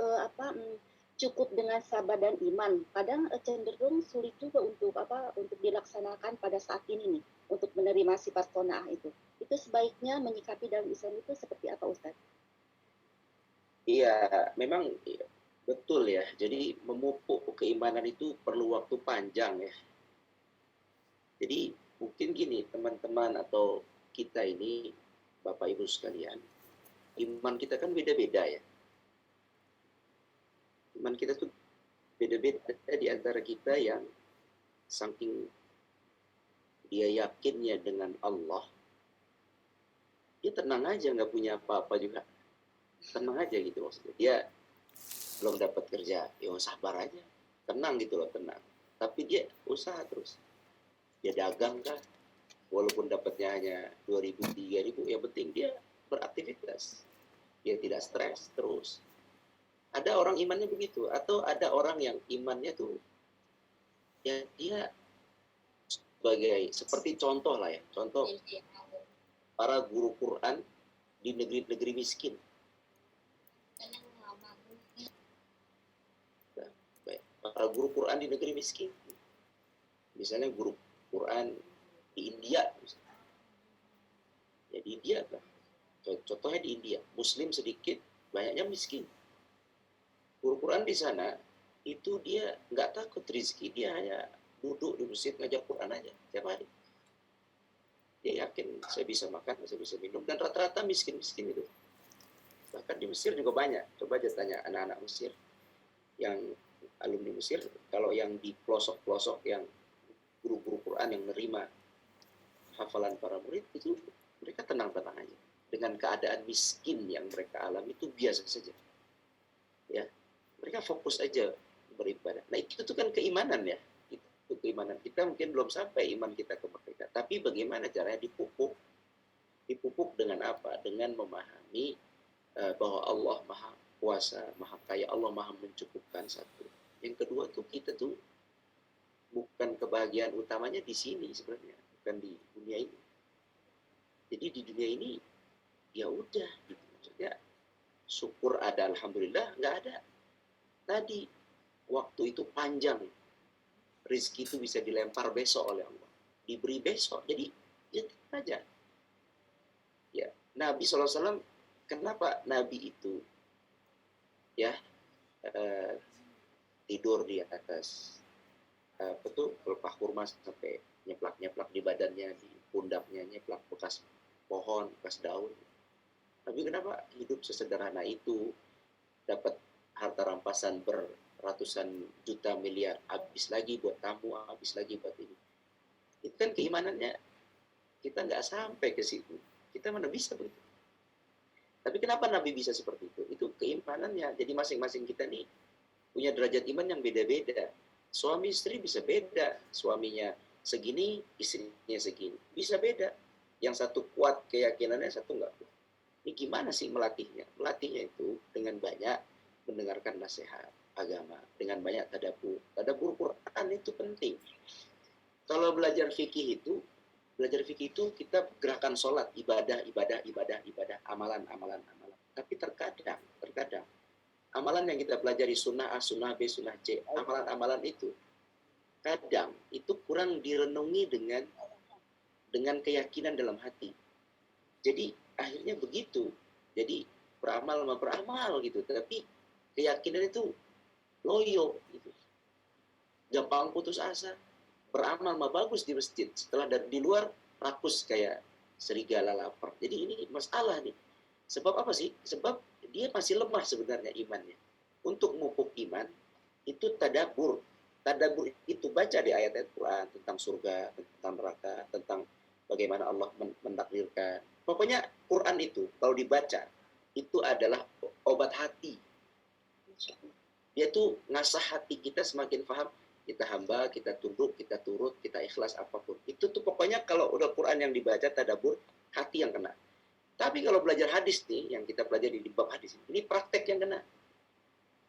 cukup dengan sabar dan iman? Kadang cenderung sulit juga untuk dilaksanakan pada saat ini nih, untuk menerima sifat qanaah itu. Itu sebaiknya menyikapi dalam Islam itu seperti apa, Ustaz? Iya, memang betul ya. Jadi memupuk keimanan itu perlu waktu panjang ya. Jadi mungkin gini, teman-teman atau kita ini, Bapak Ibu sekalian, iman kita kan beda-beda ya. Iman kita tuh beda-beda di antara kita yang saking dia yakinnya dengan Allah, dia tenang aja, nggak punya apa-apa juga. Tenang aja gitu maksudnya. Dia belum dapat kerja, ya sabar aja. Tenang gitu loh, tenang. Tapi dia usaha terus. Dia dagang kan, walaupun dapatnya hanya 2.000, 3.000, yang penting dia beraktivitas. Dia tidak stres terus. Ada orang imannya begitu, atau ada orang yang imannya tuh ya dia seperti contoh lah ya, contoh para guru Quran di negeri-negeri miskin. Para guru Quran di negeri miskin, misalnya guru Quran di India, misalnya. Ya di India kan, contohnya di India, Muslim sedikit, banyaknya miskin. Guru Quran di sana itu dia nggak takut rezeki, dia hanya duduk di masjid ngajar Quran aja tiap hari. Dia yakin saya bisa makan, saya bisa minum, dan rata-rata miskin-miskin itu. Bahkan di Mesir juga banyak. Coba aja tanya anak-anak Mesir yang alumni Mesir, kalau yang di pelosok-pelosok yang guru-guru Quran yang menerima hafalan para murid, itu mereka tenang-tenang aja. Dengan keadaan miskin yang mereka alami itu biasa saja. Ya, mereka fokus aja beribadah. Nah itu tuh kan keimanan ya. Itu keimanan kita mungkin belum sampai iman kita ke mereka. Tapi bagaimana caranya dipupuk? Dipupuk dengan apa? Dengan memahami bahwa Allah Maha Kuasa, Maha Kaya, Allah Maha mencukupkan, satu. Yang kedua tuh kita tuh bukan kebahagiaan utamanya di sini sebenarnya, bukan di dunia ini. Jadi di dunia ini ya udah gitu, maksudnya syukur ada, alhamdulillah, nggak ada. Tadi waktu itu panjang, rezeki itu bisa dilempar besok oleh Allah, diberi besok, jadi ya aja. Ya, Nabi SAW, kenapa Nabi itu ya tidur di atas apa tuh pelepah kurma sampai nyeplak-nyeplak di badannya, di pundaknya nyeplak bekas pohon, bekas daun. Tapi kenapa hidup sesederhana itu, dapat harta rampasan beratusan juta miliar, habis lagi buat tamu, habis lagi buat ini. Itu kan keimanannya kita nggak sampai ke situ. Kita mana bisa begitu. Tapi kenapa Nabi bisa seperti itu? Itu keimanannya. Jadi masing-masing kita nih punya derajat iman yang beda-beda. Suami istri bisa beda. Suaminya segini, istrinya segini. Bisa beda. Yang satu kuat keyakinannya, satu enggak kuat. Ini gimana sih melatihnya? Melatihnya itu dengan banyak mendengarkan nasihat agama, dengan banyak tadabbur. Tadabbur Quran itu penting. Kalau belajar fikih itu kita gerakan sholat, ibadah, amalan. Tapi terkadang amalan yang kita pelajari sunnah A, sunnah B, sunnah C, amalan-amalan itu kadang itu kurang direnungi dengan keyakinan dalam hati. Jadi akhirnya begitu. Jadi beramal gitu, tapi keyakinan itu loyo gitu. Gampang putus asa. Beramal mah bagus di masjid, setelah di luar rakus kayak serigala lapar. Jadi ini masalah nih. Sebab apa sih? Sebab dia masih lemah sebenarnya imannya. Untuk memupuk iman itu tadabbur. Tadabbur itu baca di ayat-ayat Quran tentang surga, tentang neraka, tentang bagaimana Allah mentakdirkan. Pokoknya Quran itu kalau dibaca itu adalah obat hati. Dia tuh ngasah hati kita semakin paham. Kita hamba, kita tunduk, kita turut, kita ikhlas apapun. Itu tuh pokoknya kalau udah Quran yang dibaca, tadabbur, hati yang kena. Tapi kalau belajar hadis nih, yang kita pelajari di bab hadis, ini praktek yang kena.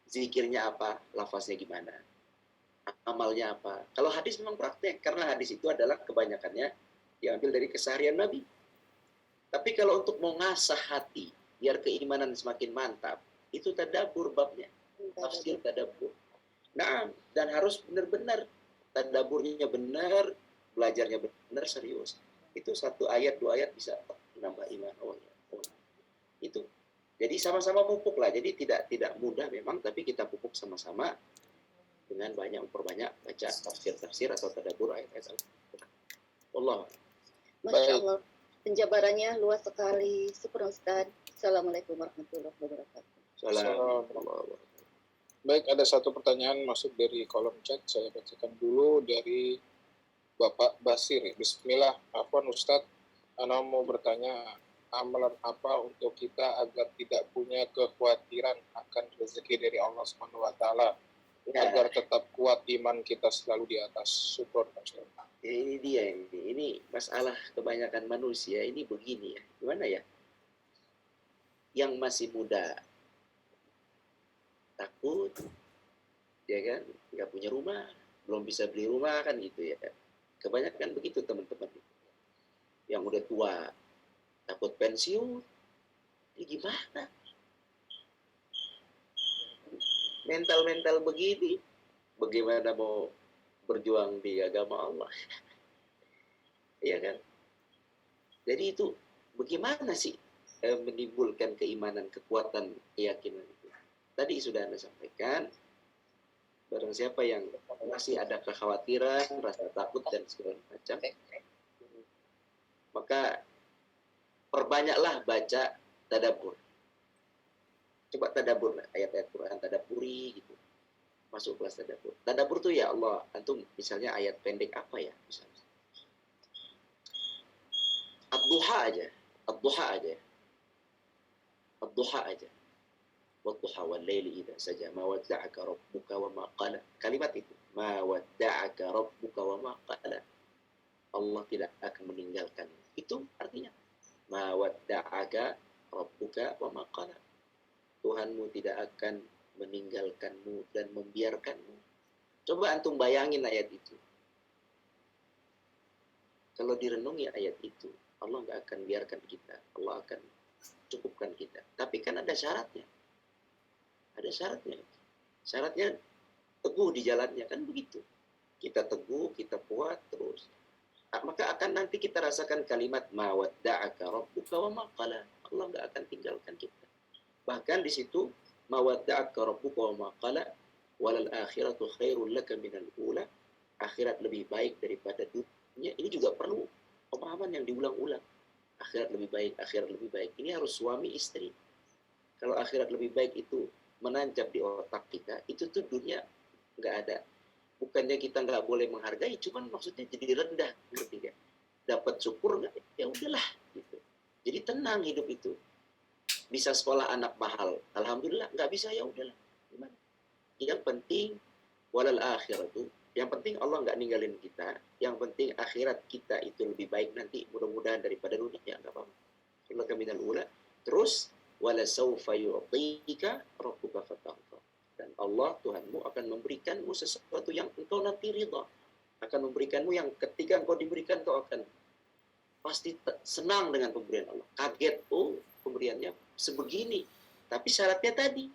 Zikirnya apa, lafaznya gimana, amalnya apa. Kalau hadis memang praktek, karena hadis itu adalah kebanyakannya diambil dari keseharian Nabi. Tapi kalau untuk mau ngasah hati, biar keimanan semakin mantap, itu tadabbur babnya. Tafsir tadabbur. Nah, dan harus benar-benar tadabburnya benar, belajarnya benar, serius. Itu 1 ayat 2 ayat bisa menambah iman. Oh ya. Itu. Jadi sama-sama pupuk lah. Jadi tidak mudah memang, tapi kita pupuk sama-sama dengan memperbanyak baca tafsir atau tadabbur ayat-ayat Al-Quran. Allah. Masya Allah. Penjabarannya luas sekali. Syukur Ustaz. Assalamualaikum warahmatullahi wabarakatuh. Assalamualaikum. Baik, ada satu pertanyaan masuk dari kolom chat. Saya bacakan dulu dari Bapak Basir. Bismillah, afwan Ustadz. Ana mau bertanya, amalan apa untuk kita agar tidak punya kekhawatiran akan rezeki dari Allah SWT, agar tetap kuat iman kita selalu di atas. Syukur. Ini dia ini masalah kebanyakan manusia ini begini ya. Gimana ya? Yang masih muda takut, ya kan, nggak punya rumah, belum bisa beli rumah kan gitu ya. Kebanyakan begitu teman-teman. Yang udah tua takut pensiun, ini gimana? Mental begini, bagaimana mau berjuang di agama Allah? Ya kan? Jadi itu bagaimana sih menimbulkan keimanan, kekuatan, keyakinan itu? Tadi sudah Anda sampaikan, barang siapa yang masih ada kekhawatiran, rasa takut dan segala macam, maka perbanyaklah baca tadabbur. Coba tadabbur ayat-ayat Quran, tadabburi gitu. Masuk kelas tadabbur. Tadabbur tuh ya Allah, antum misalnya ayat pendek apa ya? Misalnya Ad-duha aja. Wadduha wal laili idza saja ma wadda'aka rabbuka wa ma qala. Kalimat itu, ma wadda'aka rabbuka wa ma qala. Allah tidak akan meninggalkan. Itu artinya ma wadda'aka rabbuka wa ma qala. Tuhanmu tidak akan meninggalkanmu dan membiarkanmu. Coba antum bayangin ayat itu. Kalau direnungi ayat itu, Allah nggak akan biarkan kita. Allah akan cukupkan kita. Tapi kan ada syaratnya. Syaratnya teguh di jalannya, kan begitu. Kita teguh, kita kuat terus. Maka akan nanti kita rasakan kalimat ma wadda'aka rabbuka wa ma qala. Allah enggak akan tinggalkan kita. Bahkan di situ ma wadda'aka rabbuka wa ma qala walal akhiratu khairul laka minal ula, akhirat lebih baik daripada dunia. Ini juga perlu pemahaman yang diulang-ulang. Akhirat lebih baik, akhirat lebih baik. Ini harus suami istri. Kalau akhirat lebih baik itu menancap di otak kita, itu tuh dunia nggak ada. Bukannya kita nggak boleh menghargai, cuman maksudnya jadi rendah, ngerti gak? Dapat syukur nggak? Ya udahlah, gitu. Jadi tenang hidup itu. Bisa sekolah anak mahal, alhamdulillah. Nggak bisa, ya udahlah. Gimana? Yang penting walal akhiratu. Yang penting Allah nggak ninggalin kita. Yang penting akhirat kita itu lebih baik nanti, mudah-mudahan daripada dunia. Ya nggak apa-apa. Allah minal ula. Terus wala saufa yu'tika rabbuka fatahta. Dan Allah Tuhanmu akan memberikanmu sesuatu yang engkau nanti ridha. Akan memberikanmu yang ketika engkau diberikan, engkau akan pasti senang dengan pemberian Allah. Kaget, oh pemberiannya sebegini. Tapi syaratnya tadi,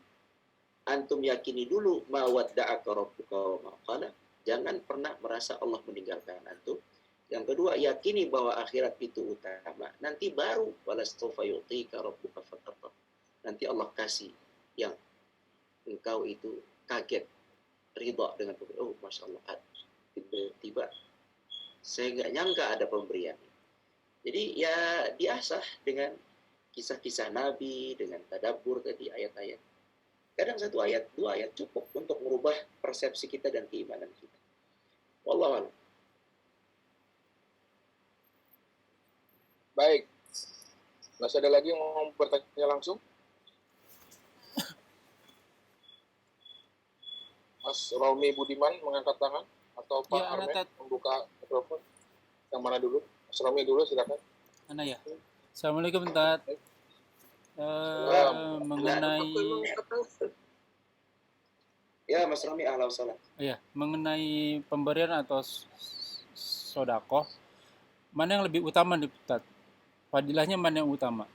antum yakini dulu ma wadda'aka rabbuka wa ma qala. Jangan pernah merasa Allah meninggalkan antum. Yang kedua, yakini bahwa akhirat itu utama. Nanti baru walastofa yu'tika rabbuka fatarda. Nanti Allah kasih yang engkau itu kaget, ridha dengan pemberian. Oh, Masya Allah, tiba-tiba saya nggak nyangka ada pemberian. Jadi ya diasah dengan kisah-kisah Nabi, dengan tadabbur tadi ayat-ayat. Kadang satu ayat, dua ayat cukup untuk merubah persepsi kita dan keimanan kita. Wallahu a'lam. Baik. Masih ada lagi yang mau bertanya langsung? Mas Romi Budiman mengangkat tangan atau Pak Ya, Arme Tat. membuka mikrofon? Yang mana dulu? Mas Romi dulu, silakan. Mana ya? Assalamualaikum, Tat. Mengenai Ya, Mas Rami, ahlan salam. mengenai pemberian atau sodakoh, mana yang lebih utama nih, Tat? Fadilahnya mana yang utama?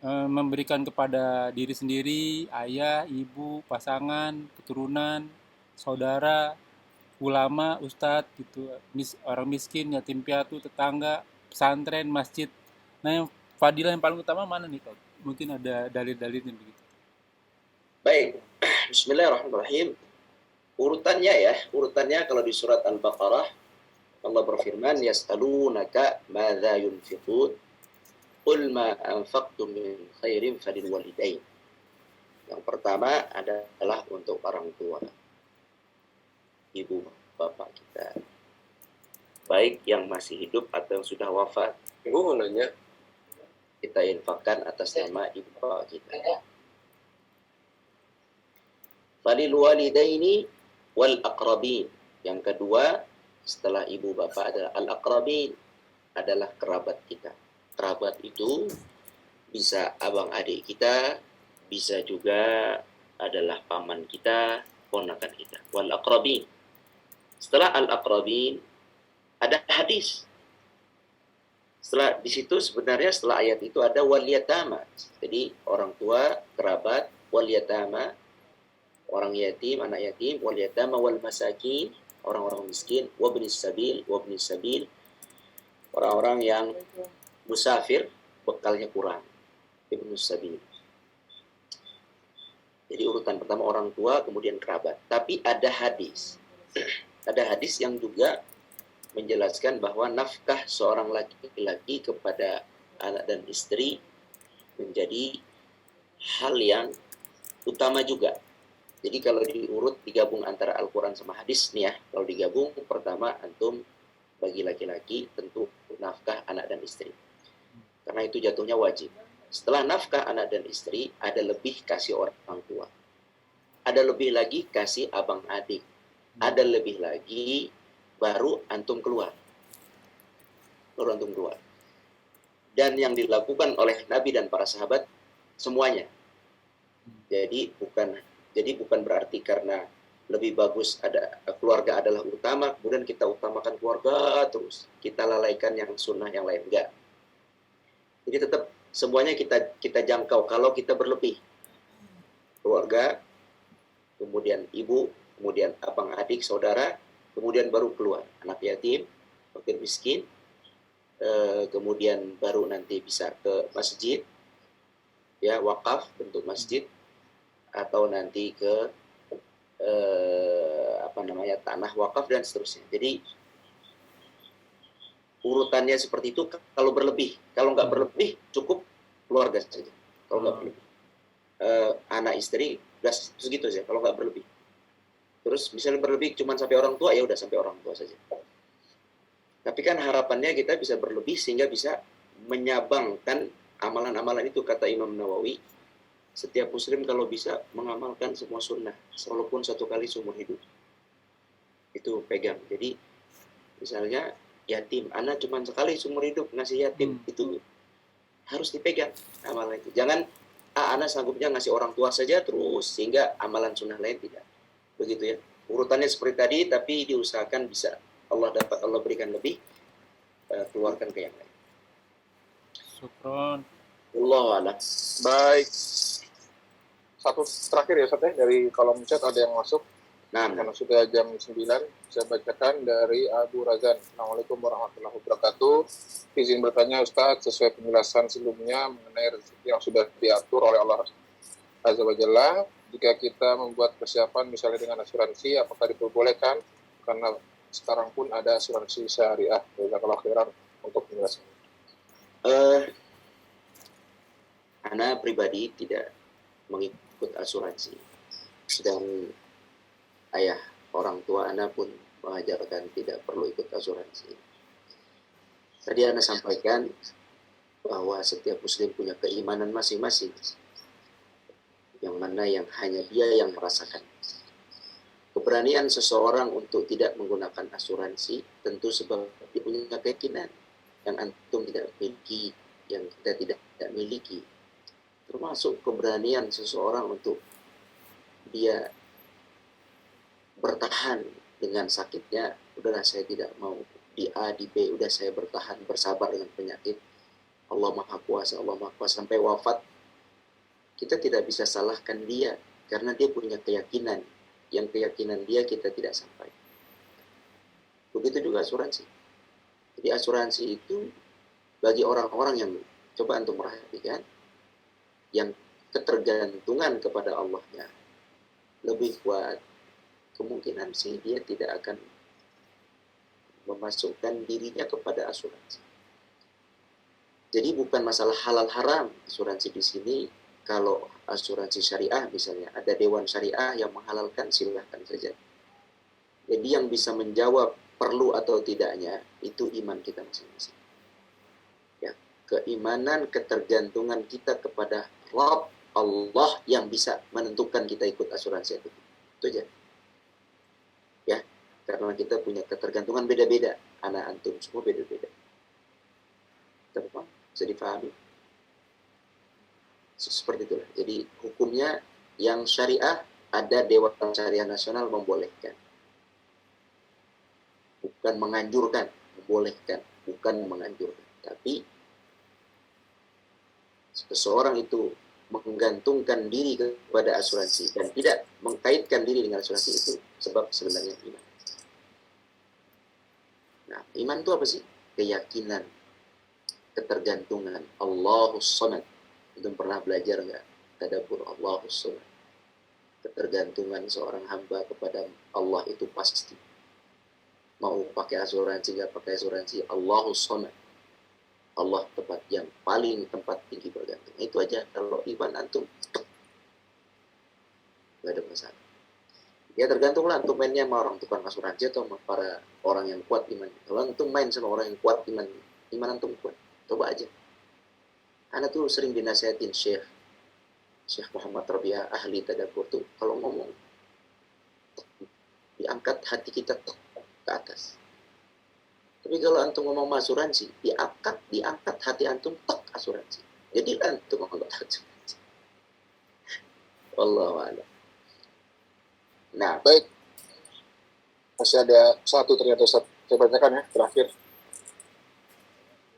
Memberikan kepada diri sendiri, ayah, ibu, pasangan, keturunan, saudara, ulama, ustadz gitu, orang miskin, yatim piatu, tetangga, pesantren, masjid. Nah, yang fadilah yang paling utama mana nih, Tat? Mungkin ada dalil-dalilnya begitu. Baik, Bismillahirrahmanirrahim. Urutannya kalau di surat Al-Baqarah Allah berfirman, yas'alunaka madza yunfiqun qul ma anfaqtum min khairin falil walidain. Yang pertama adalah untuk orang tua, ibu bapak kita, baik yang masih hidup atau yang sudah wafat. Ibu mau nanya. Kita infakkan atas nama ibu bapak kita. Falil walidaini wal aqrabin. Yang kedua setelah ibu bapak adalah al aqrabin, adalah kerabat kita. Kerabat itu bisa abang adik kita, bisa juga adalah paman kita, ponakan kita. Wal aqrabin. Setelah al aqrabin ada hadis. Setelah di situ sebenarnya setelah ayat itu ada wal yatama. Jadi orang tua, kerabat, wal yatama, orang yatim, anak yatim, wal yatama wal masakin, orang-orang miskin, wabnis sabil, orang-orang yang musafir, bekalnya kurang, ibnus sabil. Jadi urutan pertama orang tua, kemudian kerabat. Tapi ada hadis yang juga menjelaskan bahwa nafkah seorang laki-laki kepada anak dan istri menjadi hal yang utama juga. Jadi kalau diurut, digabung antara Al-Quran sama hadis nih ya, kalau digabung pertama antum bagi laki-laki tentu nafkah anak dan istri. Karena itu jatuhnya wajib. Setelah nafkah anak dan istri, ada lebih kasih orang tua. Ada lebih lagi kasih abang adik. Ada lebih lagi baru antum keluar. Dan yang dilakukan oleh Nabi dan para sahabat semuanya. Jadi bukan berarti karena lebih bagus ada keluarga adalah utama, kemudian kita utamakan keluarga terus, kita lalaikan yang sunnah yang lain. Enggak. Jadi tetap semuanya kita jangkau kalau kita berlebih. Keluarga, kemudian ibu, kemudian abang adik, saudara, kemudian baru keluar anak yatim, fakir miskin, kemudian baru nanti bisa ke masjid, ya wakaf bentuk masjid, atau nanti ke tanah wakaf dan seterusnya. Jadi urutannya seperti itu kalau berlebih. Kalau nggak berlebih cukup keluarga saja. Kalau nggak berlebih, anak istri udah segitu saja. Kalau nggak berlebih. Terus misalnya berlebih cuma sampai orang tua, ya udah sampai orang tua saja. Tapi kan harapannya kita bisa berlebih sehingga bisa menyabangkan amalan-amalan itu. Kata Imam Nawawi, setiap muslim kalau bisa mengamalkan semua sunnah walaupun satu kali seumur hidup. Itu pegang. Jadi misalnya yatim, anak cuma sekali seumur hidup ngasih yatim, itu harus dipegang amalan itu. Jangan anak sanggupnya ngasih orang tua saja terus sehingga amalan sunnah lain tidak. Begitu ya. Urutannya seperti tadi, tapi diusahakan bisa Allah berikan lebih, keluarkan ke yang lain. Syukron. Allah a'lam. Baik. Satu terakhir ya, Ustaz, dari kolom chat ada yang masuk. Nah, Karena sudah jam 9, saya bacakan dari Abu Razan. Assalamualaikum warahmatullahi wabarakatuh. Izin bertanya Ustaz, sesuai penjelasan sebelumnya mengenai rezeki yang sudah diatur oleh Allah Azza wa Jalla, jika kita membuat persiapan misalnya dengan asuransi, apakah diperbolehkan? Karena sekarang pun ada asuransi syariah. Jazakallahu khairan untuk penjelasan. Ana pribadi tidak mengikut asuransi. Dan ayah orang tua Ana pun mengajarkan tidak perlu ikut asuransi. Tadi Ana sampaikan bahwa setiap muslim punya keimanan masing-masing, yang mana yang hanya dia yang merasakan. Keberanian seseorang untuk tidak menggunakan asuransi tentu sebab dia punya keyakinan yang antum tidak miliki, yang kita tidak miliki. Termasuk keberanian seseorang untuk dia bertahan dengan sakitnya. Udahlah, saya tidak mau di A, di B, udah saya bertahan, bersabar dengan penyakit. Allah Maha Kuasa, sampai wafat. Kita tidak bisa salahkan dia, karena dia punya keyakinan. Yang keyakinan dia kita tidak sampai. Begitu juga asuransi. Jadi asuransi itu bagi orang-orang yang, coba antum perhatikan, yang ketergantungan kepada Allahnya lebih kuat, kemungkinan sih dia tidak akan memasukkan dirinya kepada asuransi. Jadi bukan masalah halal haram asuransi di sini. Kalau asuransi syariah misalnya, ada dewan syariah yang menghalalkan, silahkan saja. Jadi yang bisa menjawab perlu atau tidaknya itu iman kita masing-masing. Ya, keimanan, ketergantungan kita kepada Rabb Allah yang bisa menentukan kita ikut asuransi itu. Itu aja. Ya, karena kita punya ketergantungan beda-beda. Anak antum semua beda-beda. Tepat? Bisa dipahami? Seperti itulah. Jadi hukumnya yang syariah ada Dewan Syariah Nasional membolehkan. Bukan menganjurkan, membolehkan, bukan menganjurkan. Tapi seseorang itu menggantungkan diri kepada asuransi dan tidak mengkaitkan diri dengan asuransi itu sebab sebenarnya iman. Nah, iman itu apa sih? Keyakinan, ketergantungan. Allahus Samad. Itu pernah belajar nggak? Tadabbur Allahus Samad. Ketergantungan seorang hamba kepada Allah itu pasti. Mau pakai asuransi nggak pakai asuransi, Allahus Samad. Allah tempat yang paling tempat tinggi bergantung. Itu aja. Kalau iman antum nggak ada masalah. Ya tergantunglah antum mainnya sama orang tukang asuransi atau sama para orang yang kuat iman. Kalau antum main sama orang yang kuat iman antum kuat. Coba aja. Ana tuh sering dinasihatin Syekh Muhammad Rabi'ah, ahli tadabbur tuh, kalau ngomong diangkat hati kita ke atas. Tapi kalau antum ngomong asuransi, diangkat hati antum asuransi. Jadi antum ngomong asuransi. Wallahu a'lam. Nah, Baik. Masih ada satu ternyata Ustaz. Saya bacakan ya, terakhir.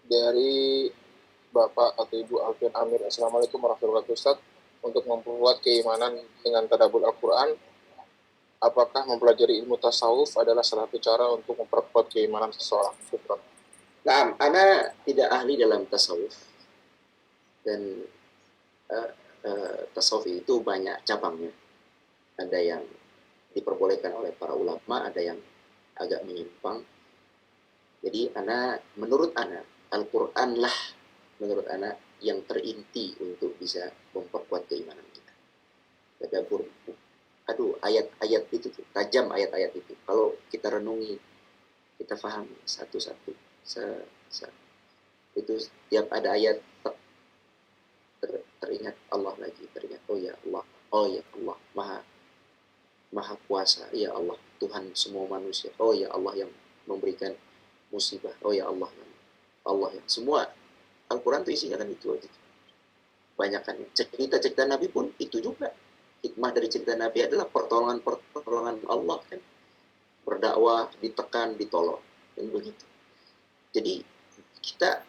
Dari Bapak atau Ibu Alfian Amir. Assalamualaikum warahmatullahi wabarakatuh Ustaz. Untuk memperkuat keimanan dengan tadabbur Al-Quran, apakah mempelajari ilmu tasawuf adalah salah satu cara untuk memperkuat keimanan seseorang? Syukran. Nah, ana tidak ahli dalam tasawuf. Dan tasawuf itu banyak cabangnya. Ada yang diperbolehkan oleh para ulama, ada yang agak menyimpang. Jadi menurut Al-Quran lah menurut yang terinti untuk bisa memperkuat keimanan kita. Ayat-ayat itu tuh, tajam ayat-ayat itu. Kalau kita renungi, kita pahami satu-satu. Itu tiap ada ayat teringat Allah lagi, teringat oh ya Allah maha kuasa, ya Allah Tuhan semua manusia, oh ya Allah yang memberikan musibah, oh ya Allah yang semua. Al-Quran itu isinya kan itu aja. Banyak kan cerita-cerita Nabi pun itu juga. Hikmah dari cerita Nabi adalah pertolongan Allah kan. Berdakwah, ditekan, ditolong, dan begitu. Jadi kita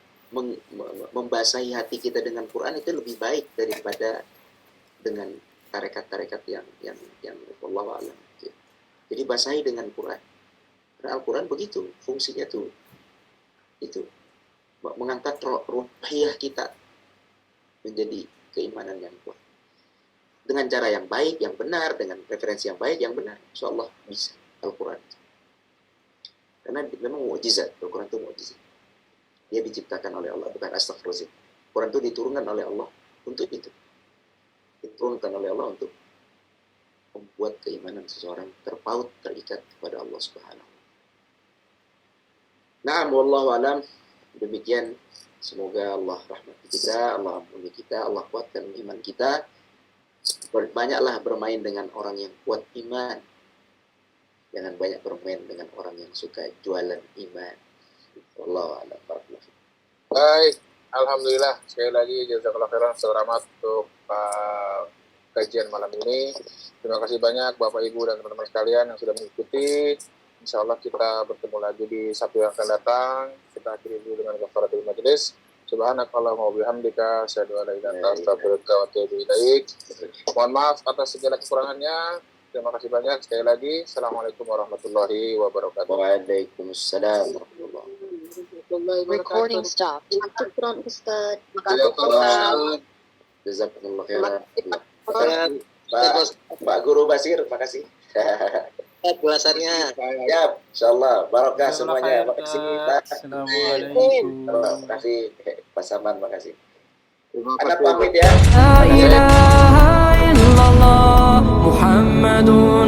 membasahi hati kita dengan Quran itu lebih baik daripada dengan tarekat-tarekat yang wallahu a'lam. Jadi basahi dengan Quran. Karena Al-Quran begitu fungsinya tuh, itu mengangkat ruhiyah kita menjadi keimanan yang kuat. Dengan cara yang baik, yang benar, dengan referensi yang baik, yang benar, insyaallah bisa Al-Quran. Karena memang mukjizat, Al-Quran itu mukjizat. Dia diciptakan oleh Allah, bukan astagfirullahaladzim. Quran itu diturunkan oleh Allah untuk itu. Diturunkan oleh Allah untuk membuat keimanan seseorang terpaut, terikat kepada Allah Subhanahu. Na'am wallahu alam. Demikian, semoga Allah rahmati kita, Allah ampuni kita, Allah kuatkan iman kita. Banyaklah bermain dengan orang yang kuat iman. Jangan banyak bermain dengan orang yang suka jualan iman. Wallahu a'lam. Baik, alhamdulillah sekali lagi jazakallahu khairan selamat untuk kajian malam ini. Terima kasih banyak Bapak Ibu dan teman-teman sekalian yang sudah mengikuti. Insya Allah kita bertemu lagi di Sabtu yang akan datang. Kita akhiri dulu dengan kafaratul majelis. Subhanakallahumma wa bihamdika asyhadu an la ilaha illa anta astaghfiruka wa atubu ilaik. Mohon maaf atas segala kekurangannya. Terima kasih banyak sekali lagi. Assalamualaikum warahmatullahi wabarakatuh. Waalaikumsalam warahmatullahi wabarakatuh. Recording stopped. Syukran Ustaz. Jazakumullah khairan. Pak Guru Basir, makasih. Ulasannya. Ya, insyaallah barokah semuanya. Makasih Pak. Assalamualaikum. Makasih Pak Saman, makasih. Anak pamit ya. La ilaha illallah Muhammadun